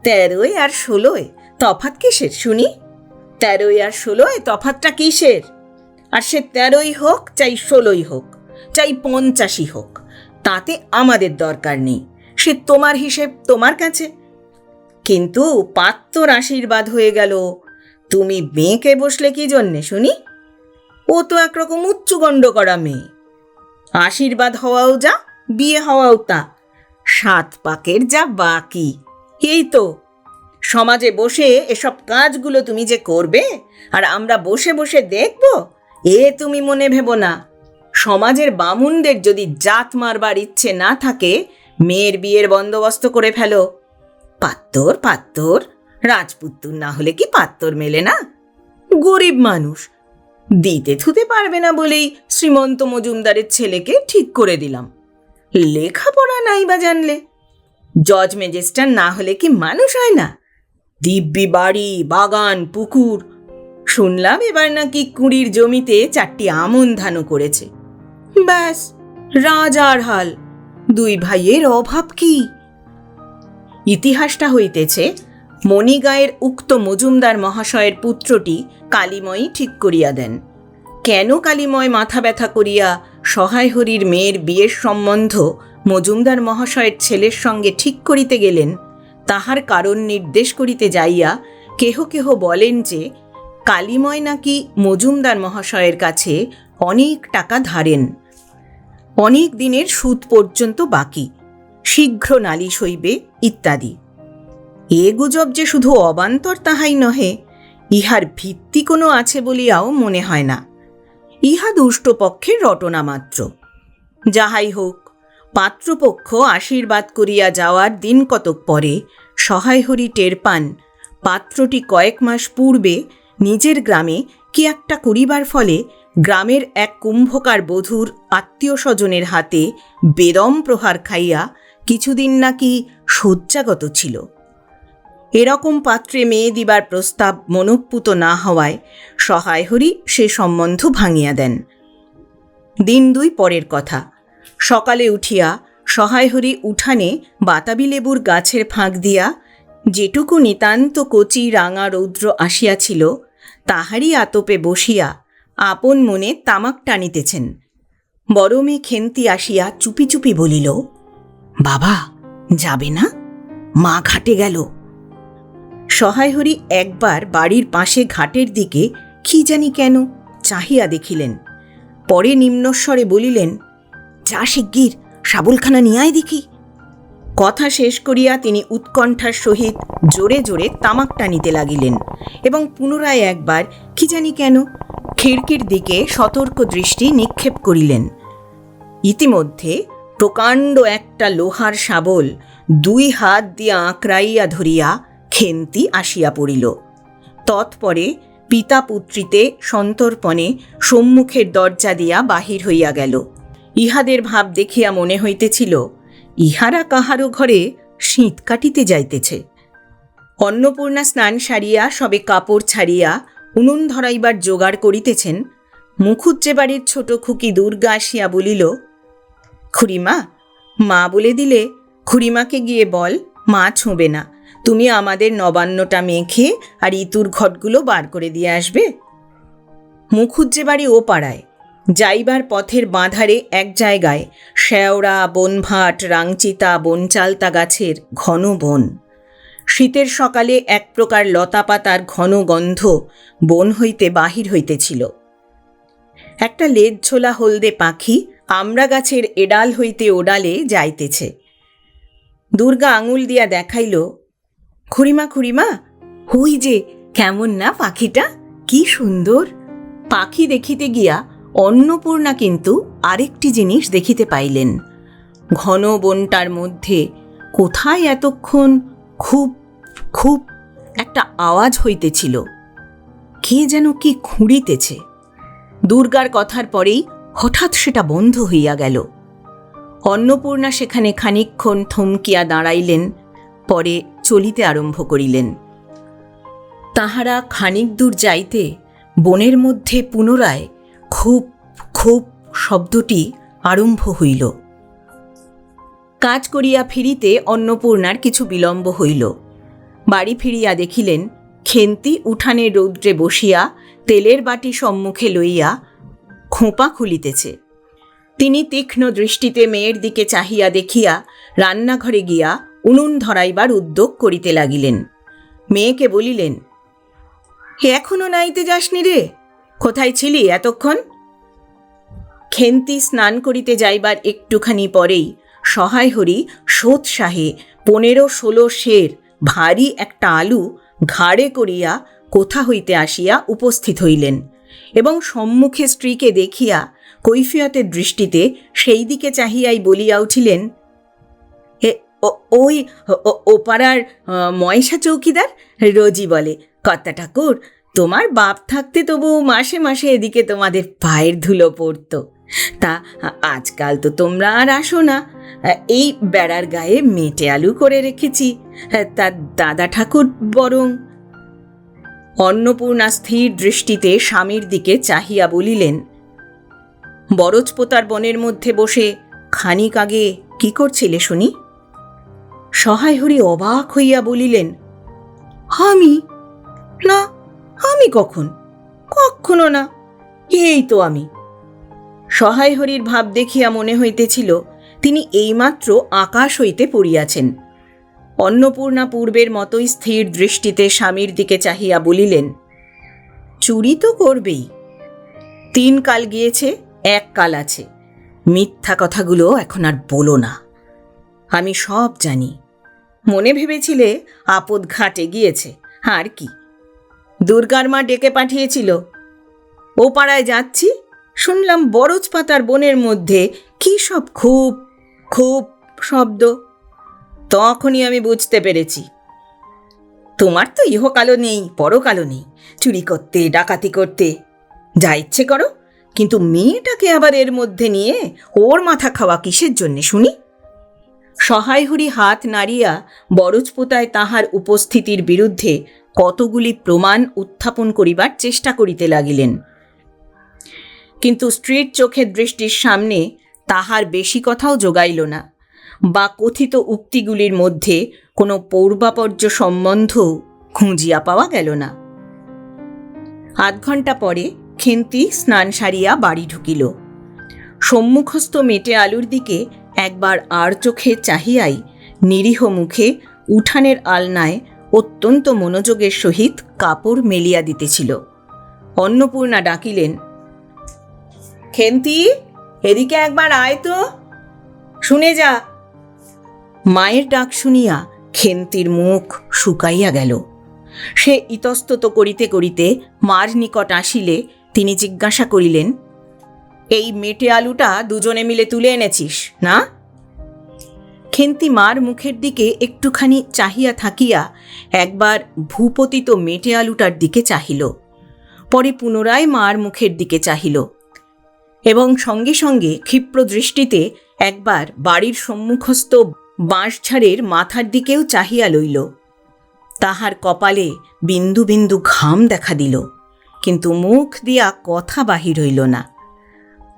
13-এ আর 16-এ তফাৎ কিসের শুনি? 13-এ আর 16-এ তফাৎটা কিসের? আর সে 13-ই হোক চাই 16-ই হোক চাই 50-ই হোক, তাতে আমাদের দরকার নেই। সে তোমার হিসেব তোমার কাছে। কিন্তু পাত্তর আশীর্বাদ হয়ে গেল, তুমি মেয়েকে বসলে কি জন্যে শুনি? ও তো একরকম উচ্চগণ্ড করা মেয়ে। আশীর্বাদ হওয়াও যা, বিয়ে হওয়াও তা, 7 পাকের যা বাকি। এই তো সমাজে বসে এসব কাজগুলো তুমি যে করবে আর আমরা বসে বসে দেখব, এ তুমি মনে ভেবো না। সমাজের বামুনদের যদি জাত মারবার ইচ্ছে না থাকে, মেয়ের বিয়ের বন্দোবস্ত করে ফেলো। পাত্তর পাত্তর, রাজপুত্তুর না হলে কি পাত্তর মেলে না? গরিব মানুষ, দিতে থুতে পারবে না বলেই শ্রীমন্ত মজুমদারের ছেলেকে ঠিক করে দিলাম। লেখাপড়া নাই বা জানলে, জজ ম্যাজিস্ট্রেট না হলে কি মানুষ হয় না? দিব্যি বাড়ি, বাগান, পুকুর। শুনলাম এবার নাকি 20 জমিতে 4টি আমন ধানও করেছে। ব্যাস, রাজার হাল। 2 ভাইয়ের অভাব কি? ইতিহাসটা হইতেছে, মণিগাঁয়ের উক্ত মজুমদার মহাশয়ের পুত্রটি কালীময়ী ঠিক করিয়া দেন। কেন কালীময় মাথা ব্যথা করিয়া সহায় হরির মেয়ের বিয়ের সম্বন্ধ মজুমদার মহাশয়ের ছেলের সঙ্গে ঠিক করিতে গেলেন, তাহার কারণ নির্দেশ করিতে যাইয়া কেহ কেহ বলেন যে কালীময় নাকি মজুমদার মহাশয়ের কাছে অনেক টাকা ধারেন, অনেক দিনের সুদ পর্যন্ত বাকি, শীঘ্র নালিশ হইবে ইত্যাদি। এ গুজব যে শুধু অবান্তর তাহাই নহে, ইহার ভিত্তি কোনো আছে বলিয়াও মনে হয় না। ইহা দুষ্ট পক্ষের রটনা মাত্র। যাহাই হোক, পাত্রপক্ষ আশীর্বাদ করিয়া যাওয়ার দিন কতক পরে সহায় হরি টের পান পাত্রটি কয়েক মাস পূর্বে নিজের গ্রামে কি একটা করিবার ফলে গ্রামের এক কুম্ভকার বধূর আত্মীয় স্বজনের হাতে বেদম প্রহার খাইয়া কিছুদিন নাকি শয্যাগত ছিল। এরকম পাত্রে মেয়ে দিবার প্রস্তাব মনঃপূত না হওয়ায় সহায় হরি সে সম্বন্ধ ভাঙিয়া দেন। দিন 2 পরের কথা, সকালে উঠিয়া সহায় হরি উঠানে বাতাবি লেবুর গাছের ফাঁক দিয়া যেটুকু নিতান্ত কচি রাঙা রৌদ্র আসিয়াছিল, তাহারই আতপে বসিয়া আপন মনে তামাক টানিতেছেন। বড় মেয়ে খেন্তি আসিয়া চুপি চুপি বলিল, বাবা যাবে না? মা ঘাটে গেল। সহায় হরি একবার বাড়ির পাশে ঘাটের দিকে কি জানি কেন চাহিয়া দেখিলেন, পরে নিম্নস্বরে বলিলেন, যা শিগগির শাবলখানা নিয়ে আয় দেখি। কথা শেষ করিয়া তিনি উৎকণ্ঠার সহিত জোরে জোরে তামাক টানিতে লাগিলেন এবং পুনরায় একবার কি জানি কেন খিড়কির দিকে সতর্ক দৃষ্টি নিক্ষেপ করিলেন। ইতিমধ্যে প্রকাণ্ড একটা লোহার শাবল 2 হাত দিয়া আঁকড়াইয়া ধরিয়া খেন্তি আসিয়া পড়িল। তৎপরে পিতা পুত্রীতে সন্তর্পণে সম্মুখের দরজা দিয়া বাহির হইয়া গেল। ইহাদের ভাব দেখিয়া মনে হইতেছিল ইহারা কাহারও ঘরে শীত কাটিতে যাইতেছে। অন্নপূর্ণা স্নান সারিয়া সবে কাপড় ছাড়িয়া উনুন ধরাইবার জোগাড় করিতেছেন, মুখুজ্জে বাড়ির ছোট খুকি দুর্গা আসিয়া বলিল, খুড়িমা, মা বলে দিলে খুড়িমাকে গিয়ে বল মা ছোঁবে না, তুমি আমাদের নবান্নটা মেখে আর ইতুর ঘটগুলো বার করে দিয়ে আসবে। মুখুজ্জে বাড়ি ও পাড়ায়, যাইবার পথের বাঁধারে এক জায়গায় শেওড়া, বনভাট, রাংচিতা, বনচালতা গাছের ঘন বন। শীতের সকালে এক প্রকার লতাপাতার ঘন গন্ধ বন হইতে বাহির হইতেছিল। একটা লেজ ঝোলা হলদে পাখি আমড়া গাছের এডাল হইতে ওডালে যাইতেছে। দুর্গা আঙুল দিয়া দেখাইল, খুড়িমা খুড়িমা, হই যে কেমন না পাখিটা, কি সুন্দর। পাখি দেখিতে গিয়া অন্নপূর্ণা কিন্তু আরেকটি জিনিস দেখিতে পাইলেন। ঘন বনটার মধ্যে কোথায় এতক্ষণ খুব খুব একটা আওয়াজ হইতেছিল, কে যেন কি খুঁড়িতেছে। দুর্গার কথার পরেই হঠাৎ সেটা বন্ধ হইয়া গেল। অন্নপূর্ণা সেখানে খানিকক্ষণ থমকিয়া দাঁড়াইলেন, পরে চলিতে আরম্ভ করিলেন। তাহারা খানিক দূর যাইতে বনের মধ্যে পুনরায় খুব খুব শব্দটি আরম্ভ হইল। কাজ করিয়া ফিরিতে অন্নপূর্ণার কিছু বিলম্ব হইল। বাড়ি ফিরিয়া দেখিলেন খেন্তি উঠানে রৌদ্রে বসিয়া তেলের বাটি সম্মুখে লইয়া খোঁপা খুলিতেছে। তিনি তীক্ষ্ণ দৃষ্টিতে মেয়ের দিকে চাহিয়া দেখিয়া রান্নাঘরে গিয়া উনুন ধরাইবার উদ্যোগ করিতে লাগিলেন। মেয়েকে বলিলেন, এখনো নাইতে যাসনি রে? কোথায় ছিলি এতক্ষণ? খেন্তি স্নান করিতে যাইবার একটুখানি পরেই সহায় হরি সোৎসাহে 15-16 সের ভারী একটা আলু ঘাড়ে করিয়া কোথা হইতে আসিয়া উপস্থিত হইলেন এবং সম্মুখে স্ত্রীকে দেখিয়া কৈফিয়তের দৃষ্টিতে সেই দিকে চাহিয়াই বলিয়া উঠিলেন, ওই ওপাড়ার ময়সা চৌকিদার রোজই বলে, কর্তা ঠাকুর, তোমার বাপ থাকতে তবু মাসে মাসে এদিকে তোমাদের পায়ের ধুলো পড়ত, তা আজকাল তো তোমরা আর আসো না। এই বেড়ার গায়ে মেটে আলু করে রেখেছি, তা দাদা ঠাকুর বরং। অন্নপূর্ণা স্থির দৃষ্টিতে স্বামীর দিকে চাহিয়া বলিলেন, বরজপোতার বনের মধ্যে বসে খানিক আগে কি করছিলে শুনি? সহায় হরি অবাক হইয়া বলিলেন, আমি? না, আমি কখন? কখনো না, এই তো আমি। সহায় হরির ভাব দেখিয়া মনে হইতেছিল তিনি এইমাত্র আকাশ হইতে পড়িয়াছেন। অন্নপূর্ণা পূর্বের মতোই স্থির দৃষ্টিতে স্বামীর দিকে চাহিয়া বলিলেন, চুরি তো করবেই। 3 কাল গিয়েছে, 1 কাল আছে। মিথ্যা কথাগুলো এখন আর বলো না। আমি সব জানি। মনে ভেবেছিলে আপদ ঘাটে গিয়েছে, আর কি। দুর্গার মা ডেকে পাঠিয়েছিল। ও পাড়ায় যাচ্ছি, শুনলাম বরজপাতার বনের মধ্যে কি সব খুব খুব শব্দ। তখনই আমি বুঝতে পেরেছি, তোমার তো ইহকালও নেই, পরকালও নেই। চুরি করতে, ডাকাতি করতে যা ইচ্ছে করো, কিন্তু মেয়েটাকে আবার এর মধ্যে নিয়ে ওর মাথা খাওয়া কিসের জন্যে শুনি? সহায় হরি হাত নাড়িয়া বরজপোতায় তাহার উপস্থিতির বিরুদ্ধে কতগুলি প্রমাণ উত্থাপন করিবার চেষ্টা করিতে লাগিলেন, কিন্তু স্ত্রীর চোখের দৃষ্টির সামনে তাহার বেশি কথাও জোগাইল না, বা কথিত উক্তিগুলির মধ্যে কোনো পূর্বাপর্য সম্বন্ধ খুঁজিয়া পাওয়া গেল না। 8 ঘণ্টা পরে খেন্তি স্নান সারিয়া বাড়ি ঢুকিল। সম্মুখস্থ মেটে আলুর দিকে একবার আর চোখে চাহিয়াই নিরীহ মুখে উঠানের আলনায় অত্যন্ত মনোযোগের সহিত কাপড় মেলিয়া দিতেছিল। অন্নপূর্ণা ডাকিলেন, খেন্তি, এদিকে একবার আয় তো, শুনে যা। মায়ের ডাক শুনিয়া খেন্তির মুখ শুকাইয়া গেল। সে ইতস্তত করিতে করিতে মার নিকট আসিলে তিনি জিজ্ঞাসা করিলেন, এই মেটে আলুটা দুজনে মিলে তুলে এনেছিস না? খেন্তি মার মুখের দিকে একটুখানি চাহিয়া থাকিয়া একবার ভূপতিত মেটে আলুটার দিকে চাহিল, পরে পুনরায় মার মুখের দিকে চাহিল এবং সঙ্গে সঙ্গে ক্ষিপ্র দৃষ্টিতে একবার বাড়ির সম্মুখস্থ বাঁশঝাড়ের মাথার দিকেও চাহিয়া লইল। তাহার কপালে বিন্দু বিন্দু ঘাম দেখা দিল, কিন্তু মুখ দিয়া কথা বাহির হইল না।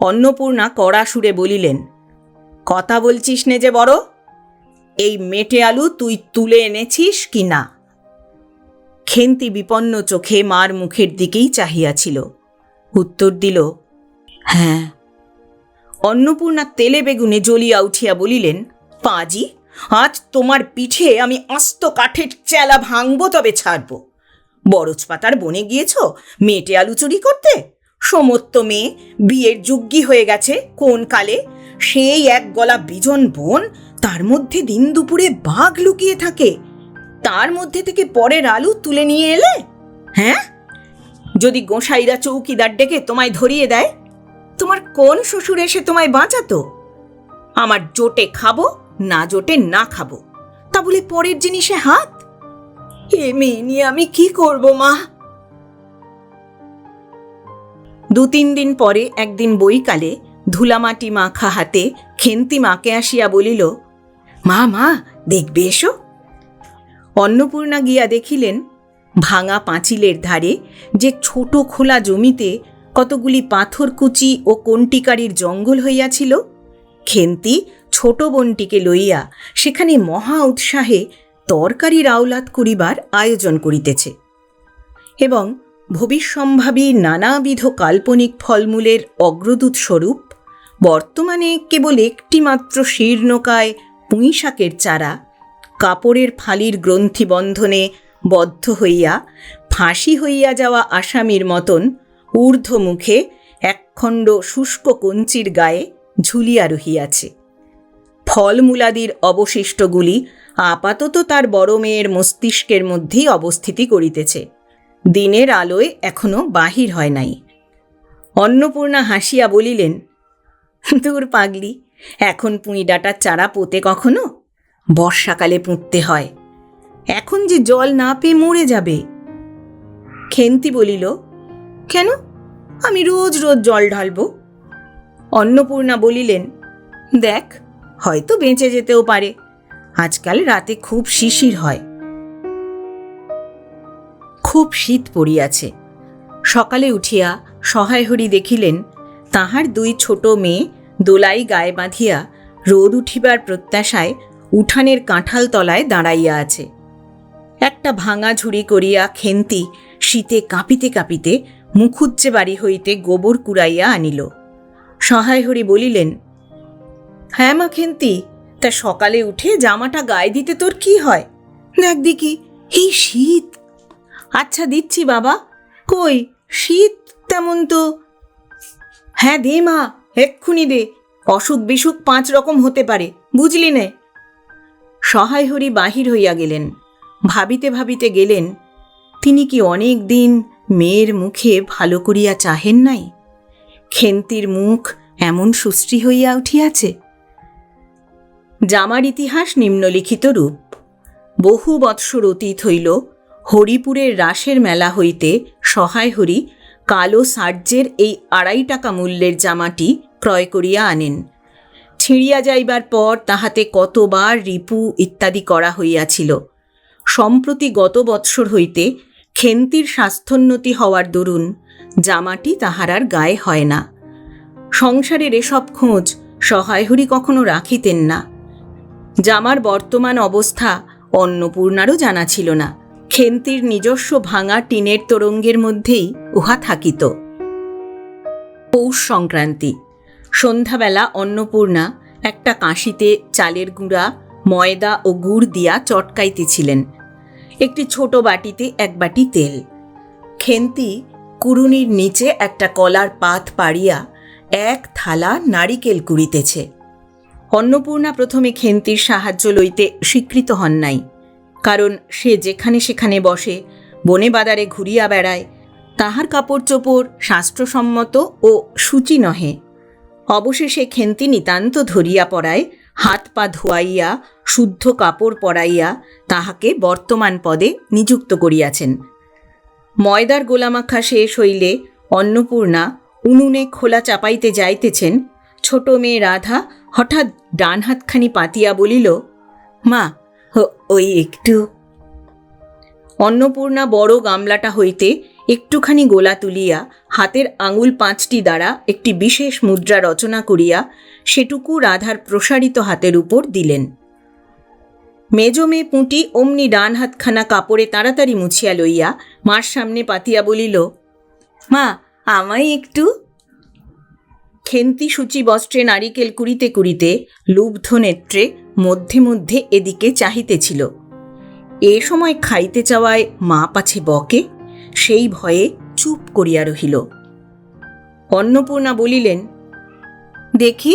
অন্নপূর্ণা কড়া সুরে বলিলেন, কথা বলছিস নে যে বড়, এই মেটে আলু তুই তুলে এনেছিস কি না? খেন্তি বিপন্ন চোখে মার মুখের দিকেই চাহিয়াছিল। উত্তর দিল, হ্যাঁ। অন্নপূর্ণা তেলে বেগুনে জ্বলিয়া উঠিয়া বলিলেন, পাজি, আজ তোমার পিঠে আমি আস্ত কাঠের চেলা ভাঙব, তবে ছাড়ব। বরজপাতার বনে গিয়েছ মেটে আলু চুরি করতে? সমস্ত মেয়ে বিয়ের যোগ্যী হয়ে গেছে কোন কালে, সেই এক গলা বিজন বন, তার মধ্যে দিন দুপুরে বাঘ লুকিয়ে থাকে, তার মধ্যে থেকে পরের আলু তুলে নিয়ে এলে? হ্যাঁ, যদি গোসাইরা চৌকিদার ডেকে তোমায় ধরিয়ে দেয়, তোমার কোন শ্বশুর এসে তোমায় বাঁচাতো? আমার জোটে খাবো, না জোটে না খাবো, তা বলে পরের জিনিসে হাত? এ মেয়ে নিয়ে আমি কি করব মা? 2-3 দিন পরে একদিন বৈকালে ধুলামাটি মাখা হাতে খেন্তি মাকে আসিয়া বলিল, মা মা, দেখবে এসো। অন্নপূর্ণা গিয়া দেখিলেন ভাঙা পাঁচিলের ধারে যে ছোট খোলা জমিতে কতগুলি পাথরকুচি ও কণ্টিকারির জঙ্গল হইয়াছিল, খেন্তি ছোট বোনটিকে লইয়া সেখানে মহা উৎসাহে তরকারির আওলাদ করিবার আয়োজন করিতেছে এবং ভবিষ্যম্ভাবী নানাবিধ কাল্পনিক ফলমূলের অগ্রদূত স্বরূপ বর্তমানে কেবল একটি মাত্র শীর্ণকায় পুঁইশাকের চারা কাপড়ের ফালির গ্রন্থিবন্ধনে বদ্ধ হইয়া ফাঁসি হইয়া যাওয়া আসামির মতন ঊর্ধ্বমুখে একখণ্ড শুষ্ক কঞ্চির গায়ে ঝুলিয়া রহিয়াছে। ফলমূলাদির অবশিষ্টগুলি আপাতত তার বড় মেয়ের মস্তিষ্কের মধ্যেই অবস্থিতি করিতেছে, দিনের আলোয় এখনো বাহির হয় নাই। অন্নপূর্ণা হাসিয়া বলিলেন, দূর পাগলি, এখন পুঁই ডাঁটার চারা পোতে কখনো? বর্ষাকালে পুঁততে হয়, এখন যে জল না পেয়ে মরে যাবে। খেন্তি বলিল, কেন? আমি রোজ রোজ জল ঢালব। অন্নপূর্ণা বলিলেন, দেখ, হয়তো বেঁচে যেতেও পারে, আজকাল রাতে খুব শিশির হয়। খুব শীত পড়িয়াছে। সকালে উঠিয়া সহায়হরি দেখিলেন তাহার দুই ছোট মেয়ে দোলাই গায়ে বাঁধিয়া রোদ উঠিবার প্রত্যাশায় উঠানের কাঁঠাল তলায় দাঁড়াইয়া আছে। একটা ভাঙা ঝুড়ি করিয়া খেন্তি শীতে কাঁপিতে কাঁপিতে মুখুজ্জে বাড়ি হইতে গোবর কুড়াইয়া আনিল। সহায়হরি বলিলেন, হ্যাঁ মা খেন্তি, তা সকালে উঠে জামাটা গায়ে দিতে তোর কি হয়? দেখ দেখি, এই শীত। আচ্ছা দিচ্ছি বাবা। কই শীত তেমন তো। হ্যাঁ দে মা, এক্ষুনি দে, অসুখ বিসুখ 5 রকম হতে পারে, বুঝলি নে। সহায়হরি বাহির হইয়া গেলেন। ভাবিতে ভাবিতে গেলেন, তিনি কি অনেক দিন মেয়ের মুখে ভালো করিয়া চাহেন নাই? খেন্তির মুখ এমন সুশ্রী হইয়া উঠিয়াছে। জামার ইতিহাস নিম্নলিখিত রূপ। বহু বৎসর অতীত হইল, হরিপুরের রাসের মেলা হইতে সহায়হরি কালো সার্জের এই 2.5 টাকা মূল্যের জামাটি ক্রয় করিয়া আনেন। ছিঁড়িয়া যাইবার পর তাহাতে কতবার রিপু ইত্যাদি করা হইয়াছিল। সম্প্রতি গত বৎসর হইতে খেন্তির স্বাস্থ্যোন্নতি হওয়ার দরুন জামাটি তাহার আর গায়ে হয় না। সংসারের এসব খোঁজ সহায়হরি কখনো রাখিতেন না। জামার বর্তমান অবস্থা অন্নপূর্ণারও জানা ছিল না। খেন্তির নিজস্ব ভাঙা টিনের তোরঙ্গের মধ্যেই উহা থাকিত। পৌষ সংক্রান্তি। সন্ধ্যাবেলা অন্নপূর্ণা একটা কাঁশিতে চালের গুঁড়া, ময়দা ও গুড় দিয়া চটকাইতেছিলেন। একটি ছোট বাটিতে 1 বাটি তেল। খেন্তি কুড়ুনির নিচে একটা কলার পাত পাড়িয়া 1 থালা নারিকেল কুড়িতেছে। অন্নপূর্ণা প্রথমে খেন্তির সাহায্য লইতে স্বীকৃত হন নাই, কারণ সে যেখানে সেখানে বসে, বনে বাদারে ঘুরিয়া বেড়ায়, তাহার কাপড় চোপড় শাস্ত্রসম্মত ও সূচি নহে। অবশেষে খেন্তি নিতান্ত ধরিয়া পড়ায় হাত পা ধোয়াইয়া শুদ্ধ কাপড় পরাইয়া তাহাকে বর্তমান পদে নিযুক্ত করিয়াছেন। ময়দার গোলামাখা শেষ হইলে অন্নপূর্ণা উনুনে খোলা চাপাইতে যাইতেছেন। ছোট মেয়ে রাধা হঠাৎ ডান হাতখানি পাতিয়া বলিল, মা, ওই একটু। অন্নপূর্ণা বড় গামলাটা হইতে একটুখানি গোলা তুলিয়া হাতের আঙুল 5টি দ্বারা একটি বিশেষ মুদ্রা রচনা করিয়া সেটুকু রাধার প্রসারিত হাতের উপর দিলেন। মেজ মেয়ে পুঁটি অমনি ডান হাতখানা কাপড়ে তাড়াতাড়ি মুছিয়া লইয়া মার সামনে পাতিয়া বলিল, মা, আমায় একটু। খেন্তি সূচি বস্ত্রে নারিকেল কুড়িতে কুড়িতে লুব্ধ নেত্রে মধ্যে মধ্যে এদিকে চাহিতেছিল। এ সময় খাইতে চাওয়ায় মা পাছে বকে, সেই ভয়ে চুপ করিয়া রহিল। অন্নপূর্ণা বলিলেন, দেখি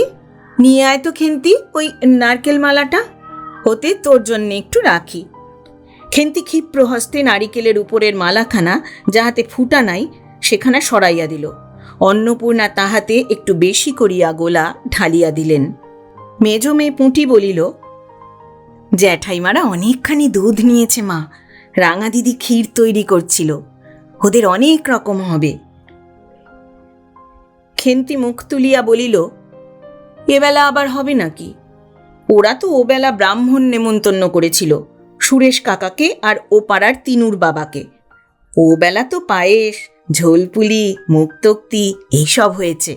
নিয়ে আয় তো খেন্তি ওই নারকেল মালাটা, হতে তোর জন্যে একটু রাখি। খেন্তি ক্ষিপ্র হস্তে নারিকেলের উপরের মালাখানা যাহাতে ফুটা নাই সেখানা সরাইয়া দিল। অন্নপূর্ণা তাহাতে একটু বেশি করিয়া গোলা ঢালিয়া দিলেন। মেজ মেয়ে পুঁটি বলিল, জ্যাঠাইমারা অনেকখানি দুধ নিয়েছে মা, রাঙা দিদি ক্ষীর তৈরি করছিল, ওদের অনেক রকম হবে। খেন্তি মুখ তুলিয়া বলিল, এবেলা আবার হবে নাকি? ওরা তো ওবেলা ব্রাহ্মণ নেমন্তন্ন করেছিল, সুরেশ কাকাকে আর ও পাড়ার তিনুর বাবাকে। ওবেলা তো পায়েস, ঝোলপুলি, মুক্তক্তি এইসব হয়েছে।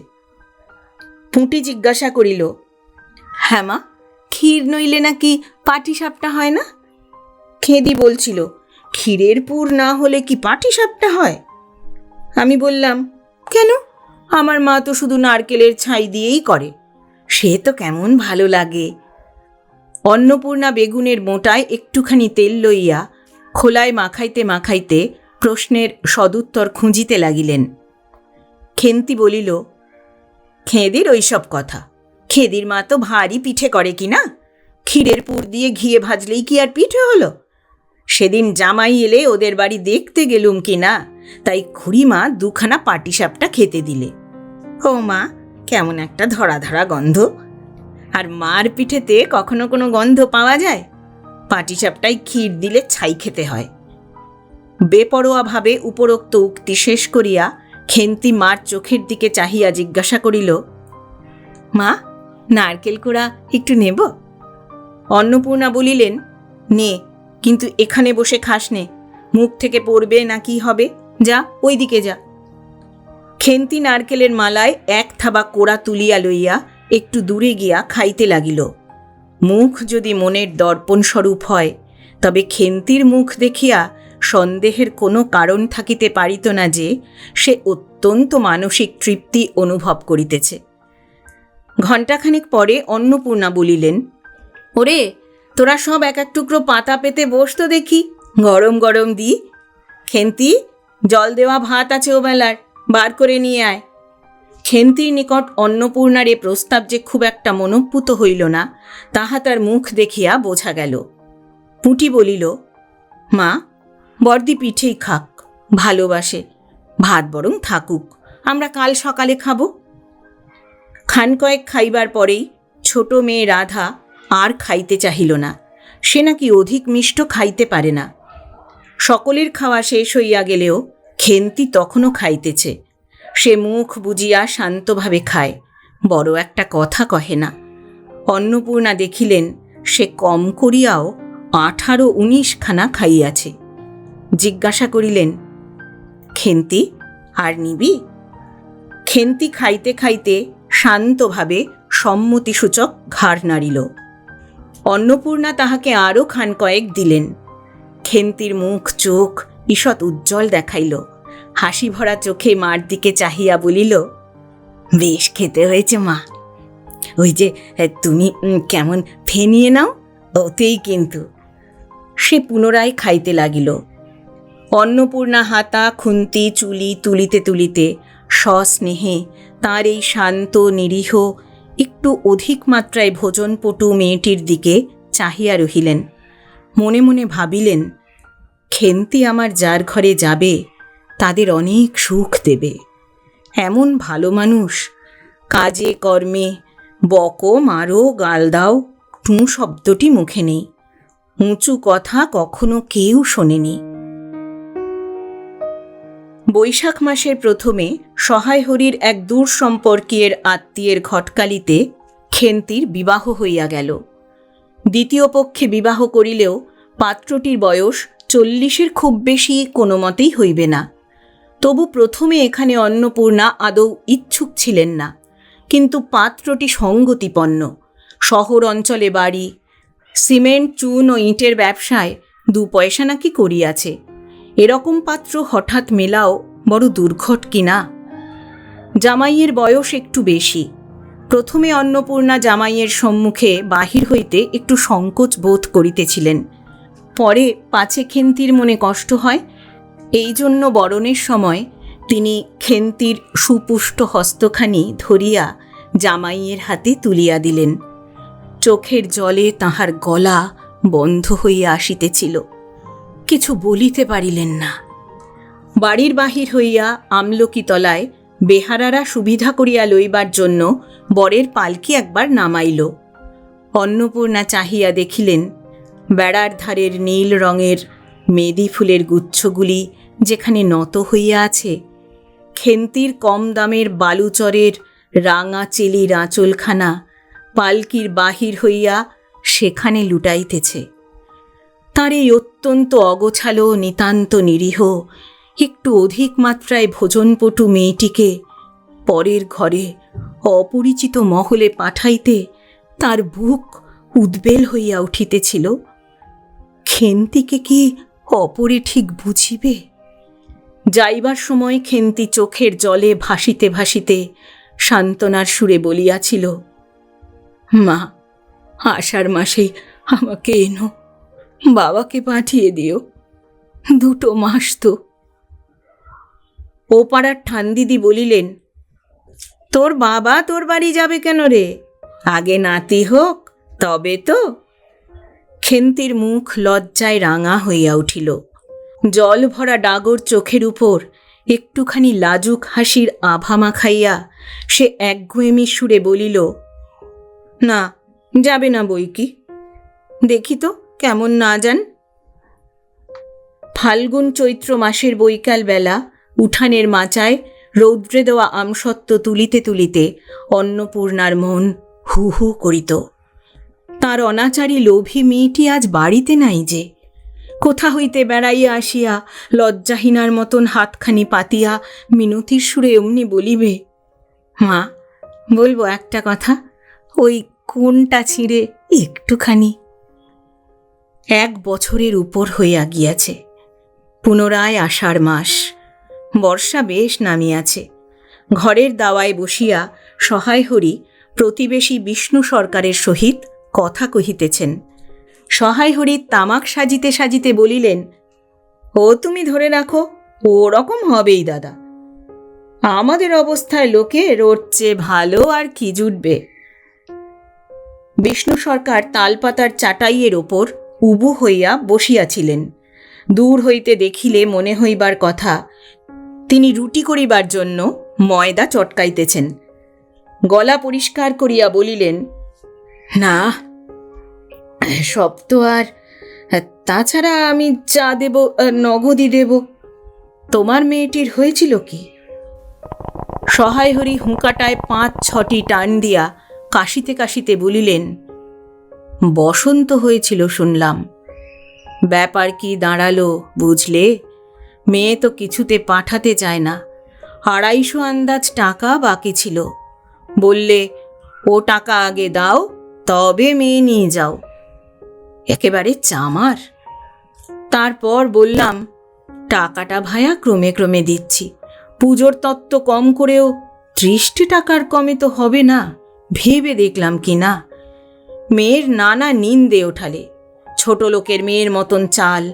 পুঁটি জিজ্ঞাসা করিল, হ্যাঁ মা, ক্ষীর নইলে নাকি পাটিসাপটা হয় না। খেদি বলছিল, ক্ষীরের পুর না হলে কি পাটিসাপটা হয়? আমি বললাম, কেন, আমার মা তো শুধু নারকেলের ছাই দিয়েই করে, সে তো কেমন ভালো লাগে। অন্নপূর্ণা বেগুনের মোটায় একটুখানি তেল লইয়া খোলায় মাখাইতে মাখাইতে প্রশ্নের সদুত্তর খুঁজিতে লাগিলেন। খেন্তি বলিল, খেদির ওইসব কথা, খেদির মা তো ভারী পিঠে করে কি না, ক্ষীরের পুর দিয়ে ঘিয়ে ভাজলেই কি আর পিঠে হলো? সেদিন জামাই এলে ওদের বাড়ি দেখতে গেলুম কি না, তাই খুড়িমা দুখানা পাটিসাপটা খেতে দিলে। ও মা, কেমন একটা ধরা ধরা গন্ধ! আর মার পিঠেতে কখনো কোনো গন্ধ পাওয়া যায়? পাটিসাপটায় ক্ষীর দিলে ছাই খেতে হয়। বেপরোয়াভাবে উপরোক্ত উক্তি শেষ করিয়া খেন্তি মার চোখের দিকে চাহিয়া জিজ্ঞাসা করিল, মা, নারকেল কোড়া একটু নেব? অন্নপূর্ণা বলিলেন, নে, কিন্তু এখানে বসে খাস নে, মুখ থেকে পড়বে না কি হবে, যা ওই দিকে যা। খেন্তি নারকেলের মালায় এক থাবা কোড়া তুলিয়া লইয়া একটু দূরে গিয়া খাইতে লাগিল। মুখ যদি মনের দর্পণ স্বরূপ হয়, তবে খেন্তির মুখ দেখিয়া সন্দেহের কোনো কারণ থাকিতে পারিত না যে সে অত্যন্ত মানসিক তৃপ্তি অনুভব করিতেছে। ঘণ্টাখানেক পরে অন্নপূর্ণা বলিলেন, ওরে, তোরা সব এক এক টুকরো পাতা পেতে বস তো দেখি, গরম গরম দি। খেন্তি, জল দেওয়া ভাত আছে ও বেলার, বার করে নিয়ে আয়। খেন্তির নিকট অন্নপূর্ণার এ প্রস্তাব যে খুব একটা মনোপুত হইল না, তাহা তার মুখ দেখিয়া বোঝা গেল। পুঁটি বলিল, মা, বর্দি পিঠেই খাক, ভালোবাসে, ভাত বরং থাকুক, আমরা কাল সকালে খাব। খান কয়েক খাইবার পরেই ছোট মেয়ে রাধা আর খাইতে চাহিল না, সে নাকি অধিক মিষ্ট খাইতে পারে না। সকলের খাওয়া শেষ হইয়া গেলেও খেন্তি তখনও খাইতেছে। সে মুখ বুজিয়া শান্তভাবে খায়, বড় একটা কথা কহে না। অন্নপূর্ণা দেখিলেন সে কম করিয়াও 18-19 খানা খাইয়াছে। জিজ্ঞাসা করিলেন, খেন্তি, আর নিবি? খেন্তি খাইতে খাইতে শান্তভাবে সম্মতিসূচক ঘাড় নাড়িল। অন্নপূর্ণা তাহাকে আরও খান কয়েক দিলেন। খেন্তির মুখ চোখ ঈষৎ উজ্জ্বল দেখাইল। হাসি ভরা চোখে মার দিকে চাহিয়া বলিল, বেশ খেতে হয়েছে মা। ওই যে তুমি কেমন ফেনিয়ে নাও, ওতেই কিন্তু। সে পুনরায় খাইতে লাগিল। অন্নপূর্ণা হাতা খুন্তি চুলি তুলিতে তুলিতে সস্নেহে তাঁর এই শান্ত নিরীহ একটু অধিক মাত্রায় ভোজনপটু মেয়েটির দিকে চাহিয়া রহিলেন। মনে মনে ভাবিলেন, খেন্তি আমার যার ঘরে যাবে তাদের অনেক সুখ দেবে। এমন ভালো মানুষ, কাজে কর্মে বকো মারো গাল দাও টুঁ শব্দটি মুখে নেই, উঁচু কথা কখনো কেউ শোনেনি। বৈশাখ মাসের প্রথমে সহায় হরির এক দূর সম্পর্কীয়ের আত্মীয়ের ঘটকালিতে খেন্তির বিবাহ হইয়া গেল। দ্বিতীয় পক্ষে বিবাহ করিলেও পাত্রটির বয়স 40-এর খুব বেশি কোনো মতেই হইবে না। তবু প্রথমে এখানে অন্নপূর্ণা আদৌ ইচ্ছুক ছিলেন না, কিন্তু পাত্রটি সঙ্গতিপন্ন, শহর অঞ্চলে বাড়ি, সিমেন্ট চুন ও ইটের ব্যবসায় 2 পয়সা নাকি করিয়াছে। এরকম পাত্র হঠাৎ মেলাও বড় দুর্ঘট কিনা। জামাইয়ের বয়স একটু বেশি। প্রথমে অন্নপূর্ণা জামাইয়ের সম্মুখে বাহির হইতে একটু সংকোচ বোধ করিতেছিলেন। পরে পাছে খেন্তির মনে কষ্ট হয়, এই জন্য বরণের সময় তিনি খেন্তির সুপুষ্ট হস্তখানি ধরিয়া জামাইয়ের হাতে তুলিয়া দিলেন। চোখের জলে তাহার গলা বন্ধ হইয়া আসিতেছিল, কিছু বলিতে পারিলেন না। বাড়ির বাহির হইয়া আমলকি তলায় বেহারারা সুবিধা করিয়া লইবার জন্য বরের পালকি একবার নামাইল। অন্নপূর্ণা চাহিয়া দেখিলেন বেড়ার ধারের নীল রঙের মেদি ফুলের গুচ্ছগুলি যেখানে নত হইয়া আছে, খেন্তির কম দামের বালুচরের রাঙা চেলির আঁচলখানা পালকির বাহির হইয়া সেখানে লুটাইতেছে। তার এই অত্যন্ত অগোছালো নিতান্ত নিরীহ একটু অধিক মাত্রায় ভোজনপটু মেয়েটিকে পরের ঘরে অপরিচিত মহলে পাঠাইতে তার বুক উদ্বেল হইয়া উঠিতেছিল। খেন্তিকে কি অপরে ঠিক বুঝিবে? যাইবার সময় খেন্তি চোখের জলে ভাসিতে ভাসিতে সান্ত্বনার সুরে বলিয়াছিল, মা, আষাঢ় মাসে আমাকে এনো, বাবাকে পাঠিয়ে দিও, 2 মাস তো। ও পাড়ার ঠান্দিদি বলিলেন, তোর বাবা তোর বাড়ি যাবে কেন রে? আগে নাতি হোক তবে তো। খেন্তির মুখ লজ্জায় রাঙা হইয়া উঠিল। জল ভরা ডাগর চোখের উপর একটুখানি লাজুক হাসির আভা মাখাইয়া সে একগুঁয়েমি সুরে বলিল, না, যাবে না বই কি। দেখি তো কেমন না যান। ফাল্গুন চৈত্র মাসের বৈকাল বেলা উঠানের মাচায় রৌদ্রে দেওয়া আমসত্ত্ব তুলিতে তুলিতে অন্নপূর্ণার মন হু হু করিত। তার অনাচারী লোভী মেয়েটি আজ বাড়িতে নাই যে। কোথা হইতে বেড়াইয়া আসিয়া লজ্জাহীনার মতন হাতখানি পাতিয়া মিনতির সুরে অমনি বলিবে, মা, বলবো একটা কথা, ওই কোনটা ছিঁড়ে একটুখানি। 1 বছরের উপর হইয়া গিয়াছে। পুনরায় আষাঢ় মাস। বর্ষা বেশ নামিয়াছে। ঘরের দাওয়ায় বসিয়া সহায় হরি প্রতিবেশী বিষ্ণু সরকারের সহিত কথা কহিতেছেন। সহায় হরি তামাক সাজিতে সাজিতে বলিলেন, ও তুমি ধরে রাখো, ওরকম হবেই দাদা। আমাদের অবস্থায় লোকের ওর চেয়ে ভালো আর কি জুটবে। বিষ্ণু সরকার তালপাতার চাটাইয়ের ওপর উবু হইয়া বসিয়াছিলেন। দূর হইতে দেখিলে মনে হইবার কথা তিনি রুটি করিবার জন্য ময়দা চটকাইতেছেন। গলা পরিষ্কার করিয়া বলিলেন, না, সব তো আর, তাছাড়া আমি যা দেব নগদই দেব। তোমার মেয়েটির হয়েছিল কি? সহায় হরি হুঁকাটায় 5-6টি টান দিয়া কাশিতে কাশিতে বলিলেন, বসন্ত হয়েছিল শুনলাম। ব্যাপার কি দাঁড়ালো বুঝলে? মেয়ে তো কিছুতে পাঠাতে চায় না। 250 আন্দাজ টাকা বাকি ছিল। বললে, ও টাকা আগে দাও, তবে মেয়ে নিয়ে যাও। একেবারে চামার। তারপর বললাম, টাকাটা ভায়া ক্রমে ক্রমে দিচ্ছি। পুজোর তত্ত্ব কম করেও 30 টাকার কমে তো হবে না। ভেবে দেখলাম কি না। মেয়ের নানা নিন্দে ওঠালে। ছোট লোকের মেয়ের মতন চাল,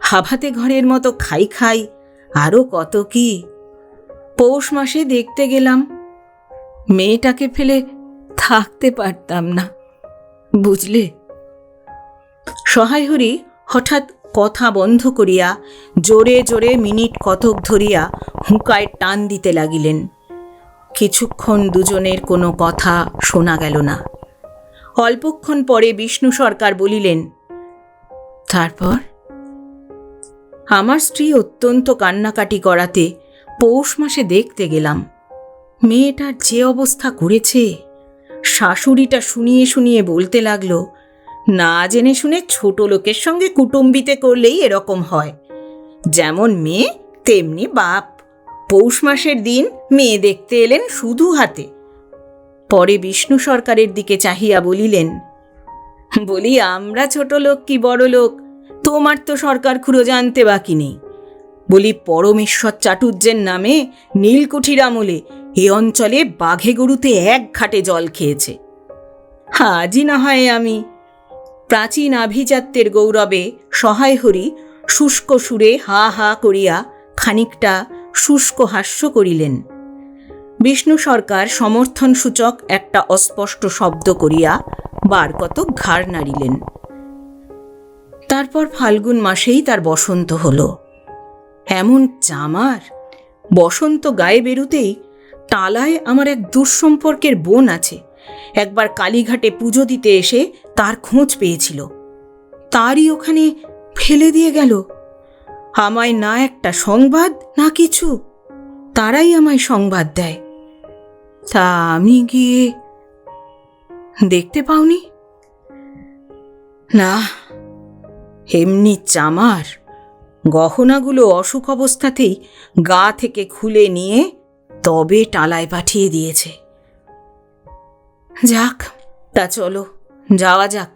হাভাতে ঘরের মতো খাই খাই, আরও কত কি। পৌষ মাসে দেখতে গেলাম, মেয়েটাকে ফেলে থাকতে পারতাম না, বুঝলে। সহায় হরি হঠাৎ কথা বন্ধ করিয়া জোরে জোরে মিনিট কতক ধরিয়া হুঁকায় টান দিতে লাগিলেন। কিছুক্ষণ দুজনের কোনো কথা শোনা গেল না। অল্পক্ষণ পরে বিষ্ণু সরকার বলিলেন, তারপর? আমার স্ত্রী অত্যন্ত কান্নাকাটি করাতে পৌষ মাসে দেখতে গেলাম। মেয়েটার যে অবস্থা করেছে, শাশুড়িটা শুনিয়ে শুনিয়ে বলতে লাগলো, না জেনে শুনে ছোট লোকের সঙ্গে কুটুম্বিতে করলেই এরকম হয়। যেমন মেয়ে তেমনি বাপ। পৌষ মাসের দিন মেয়ে দেখতে এলেন শুধু হাতে। পরে বিষ্ণু সরকারের দিকে চাহিয়া বলিলেন, বলি, আমরা ছোট লোক কি বড় লোক, তোমার তো সরকার খুঁড়ো জানতে বাকি নেই। বলি, পরমেশ্বর চাটুর্যের নামে নীলকুঠির আমলে এ অঞ্চলে বাঘে গরুতে 1 ঘাটে জল খেয়েছে। আজই না হয় আমি। প্রাচীন আভিজাত্যের গৌরবে সহায় হরি শুষ্ক সুরে হা হা করিয়া খানিকটা শুষ্ক হাস্য করিলেন। বিষ্ণু সরকার সমর্থনসূচক একটা অস্পষ্ট শব্দ করিয়া বার কতক ঘাড় নাড়িলেন। তারপর ফাল্গুন মাসেই তার বসন্ত হল। এমন চামার! বসন্ত গায়ে বেরুতেই টালায় আমার এক দুঃসম্পর্কের বোন আছে। একবার কালীঘাটে পুজো দিতে এসে তার খোঁজ পেয়েছিল। তারই ওখানে ফেলে দিয়ে গেল। আমায় না একটা সংবাদ না কিছু। তারাই আমায় সংবাদ দেয়। তা আমি গিয়ে দেখতে পাওনি? না, এমনি চামার। গহনাগুলো অসুখ অবস্থাতেই গা থেকে খুলে নিয়ে তবে টালায় পাঠিয়ে দিয়েছে। যাক, তা চলো যাওয়া যাক,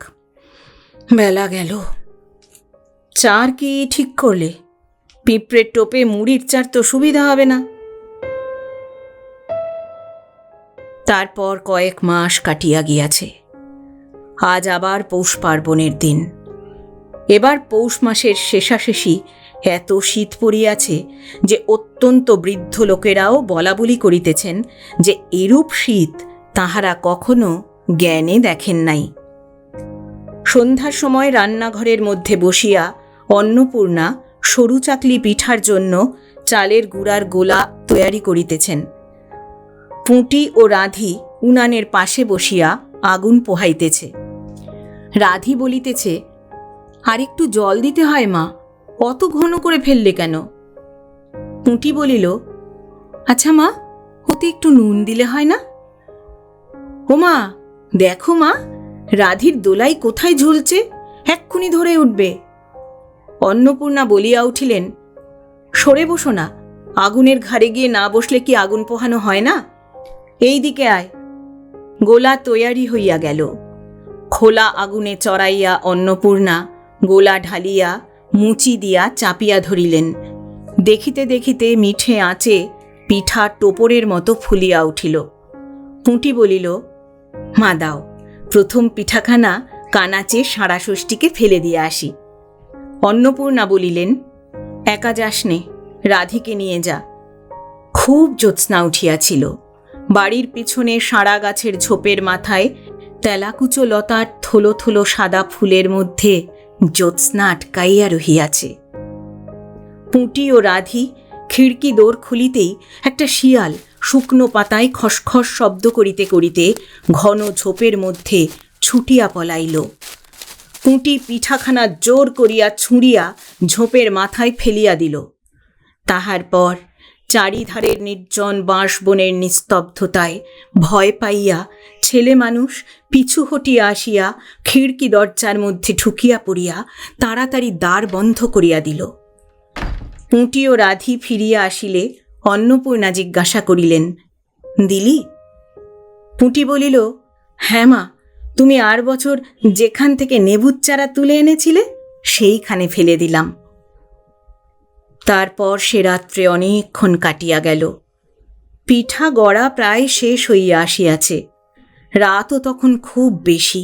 বেলা গেল। চার কি ঠিক করলে? পিঁপড়ের টোপে মুড়ির চার তো সুবিধা হবে না। তারপর কয়েক মাস কাটিয়া গিয়াছে। আজ আবার পৌষ পার্বণের দিন। এবার পৌষ মাসের শেষাশেষি এত শীত পড়িয়াছে যে অত্যন্ত বৃদ্ধ লোকেরাও বলাবলি করিতেছেন যে এরূপ শীত তাহারা কখনো জ্ঞানে দেখেন নাই। সন্ধ্যার সময় রান্নাঘরের মধ্যে বসিয়া অন্নপূর্ণা সরু চাকলি পিঠার জন্য চালের গুঁড়ার গোলা তৈয়ারি করিতেছেন। পুঁটি ও রাধি উনানের পাশে বসিয়া আগুন পোহাইতেছে। রাধি বলিতেছে, আর একটু জল দিতে হয় মা, অত ঘন করে ফেললে কেন? পুঁটি বলিল, আচ্ছা মা, ওতে একটু নুন দিলে হয় না? ও মা, দেখো মা, রাধির দোলাই কোথায় ঝুলছে, এক্ষুনি ধরে উঠবে। অন্নপূর্ণা বলিয়া উঠিলেন, সরে বসো না, আগুনের ঘাড়ে গিয়ে না বসলে কি আগুন পোহানো হয় না? এই দিকে আয়। গোলা তৈয়ারি হইয়া গেল। খোলা আগুনে চড়াইয়া অন্নপূর্ণা গোলা ঢালিয়া মুচি দিয়া চাপিয়া ধরিলেন। দেখিতে দেখিতে মিঠে আঁচে পিঠা টোপরের মতো ফুলিয়া উঠিল। পুঁটি বলিল, মা দাও, প্রথম পিঠাখানা কানাচে সারা ষষ্ঠীকে ফেলে দিয়ে আসি। অন্নপূর্ণা বলিলেন, একা যাস নে, রাধিকে নিয়ে যা। খুব জ্যোৎস্না উঠিয়াছিল। বাড়ির পিছনে সারা গাছের ঝোপের মাথায় তেলাকুচো লতার থলো থলো সাদা ফুলের মধ্যে জ্যোৎস্না আটকাইয়া রহিয়াছে। পুঁটি ও রাধি খিড়কি দোর খুলিতেই একটা শিয়াল শুকনো পাতায় খসখস শব্দ করিতে করিতে ঘন ঝোপের মধ্যে ছুটিয়া পলাইল। পুঁটি পিঠাখানা জোর করিয়া ছুঁড়িয়া ঝোপের মাথায় ফেলিয়া দিল। তাহার পর চারিধারের নির্জন বাঁশবনের নিস্তব্ধতায় ভয় পাইয়া ছেলে মানুষ পিছু হটিয়া আসিয়া খিড়কি দরজার মধ্যে ঢুকিয়া পড়িয়া তাড়াতাড়ি দ্বার বন্ধ করিয়া দিল। পুঁটি ও রাধি ফিরিয়া আসিলে অন্নপূর্ণা জিজ্ঞাসা করিলেন, দিলি? পুঁটি বলিল, হ্যাঁ মা, তুমি আর বছর যেখান থেকে নেবুর চারা তুলে এনেছিলে সেইখানে ফেলে দিলাম। তারপর সে রাত্রে অনেকক্ষণ কাটিয়া গেল। পিঠা গড়া প্রায় শেষ হইয়া আসিয়াছে। রাতও তখন খুব বেশি।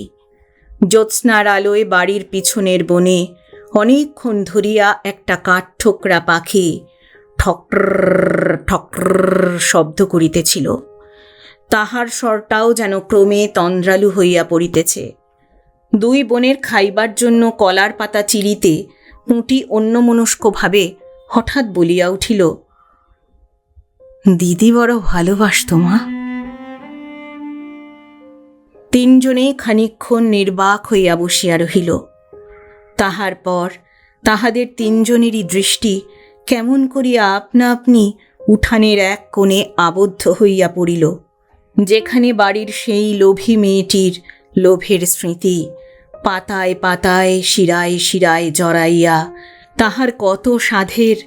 জ্যোৎস্নার আলোয় বাড়ির পিছনের বনে অনেকক্ষণ ধরিয়া একটা কাঠঠোকরা পাখি ঠক্র ঠক্র শব্দ করিতেছিল। তাহার স্বরটাও যেন ক্রমে তন্দ্রালু হইয়া পড়িতেছে। দুই বোনের খাইবার জন্য কলার পাতা চিরিতে পুঁটি অন্যমনস্কভাবে হঠাৎ বলিয়া উঠিল, দিদি বড় ভালোবাসত মা। তিনজনে খানিকক্ষণ নির্বাক হইয়া বসিয়া রহিল। তাহার পর তাহাদের তিনজনেরই দৃষ্টি কেমন করিয়া আপনা আপনি উঠানের এক কোণে আবদ্ধ হইয়া পড়িল, যেখানে বাড়ির সেই লোভী মেয়েটির লোভের স্মৃতি পাতায় পাতায় শিরায় শিরায় জড়াইয়া তাহার কত সাধের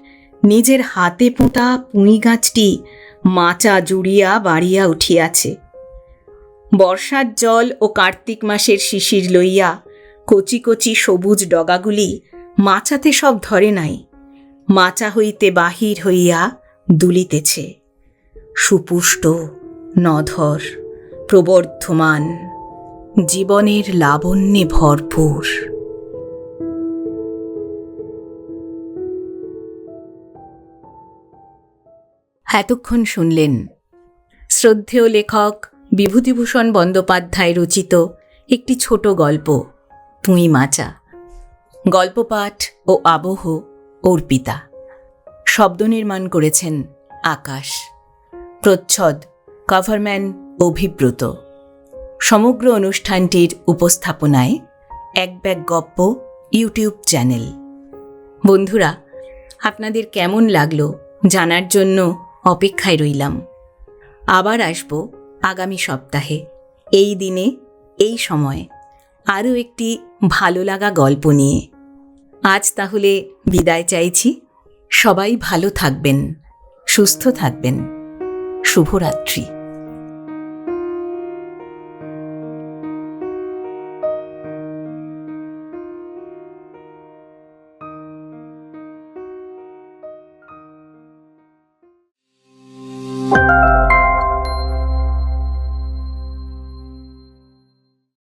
নিজের হাতে পোঁতা পুঁই গাছটি মাচা জুড়িয়া বাড়িয়া উঠিয়াছে। বর্ষার জল ও কার্তিক মাসের শিশির লইয়া কচি কচি সবুজ ডগাগুলি মাচাতে সব ধরে নাই, মাচা হইতে বাহির হইয়া দুলিতেছে, সুপুষ্ট, নধর, প্রবর্ধমান, জীবনের লাবণ্যে ভরপুর। এতক্ষণ শুনলেন শ্রদ্ধেয় লেখক বিভূতিভূষণ বন্দ্যোপাধ্যায় রচিত একটি ছোট গল্প, পুঁই মাচা। গল্পপাঠ ও আবহ অর্পিতা। শব্দ নির্মাণ করেছেন আকাশ। প্রচ্ছদ কভারম্যান অভিব্রত। সমগ্র অনুষ্ঠানটির উপস্থাপনায় এক ব্যাগ গপ্প ইউটিউব চ্যানেল। বন্ধুরা, আপনাদের কেমন লাগলো জানার জন্য অপেক্ষায় রইলাম। আবার আসব আগামী সপ্তাহে এই দিনে এই সময়ে আরও একটি ভালো লাগা গল্প নিয়ে। আজ তাহলে বিদায় চাইছি। সবাই ভালো থাকবেন, সুস্থ থাকবেন। শুভরাত্রি।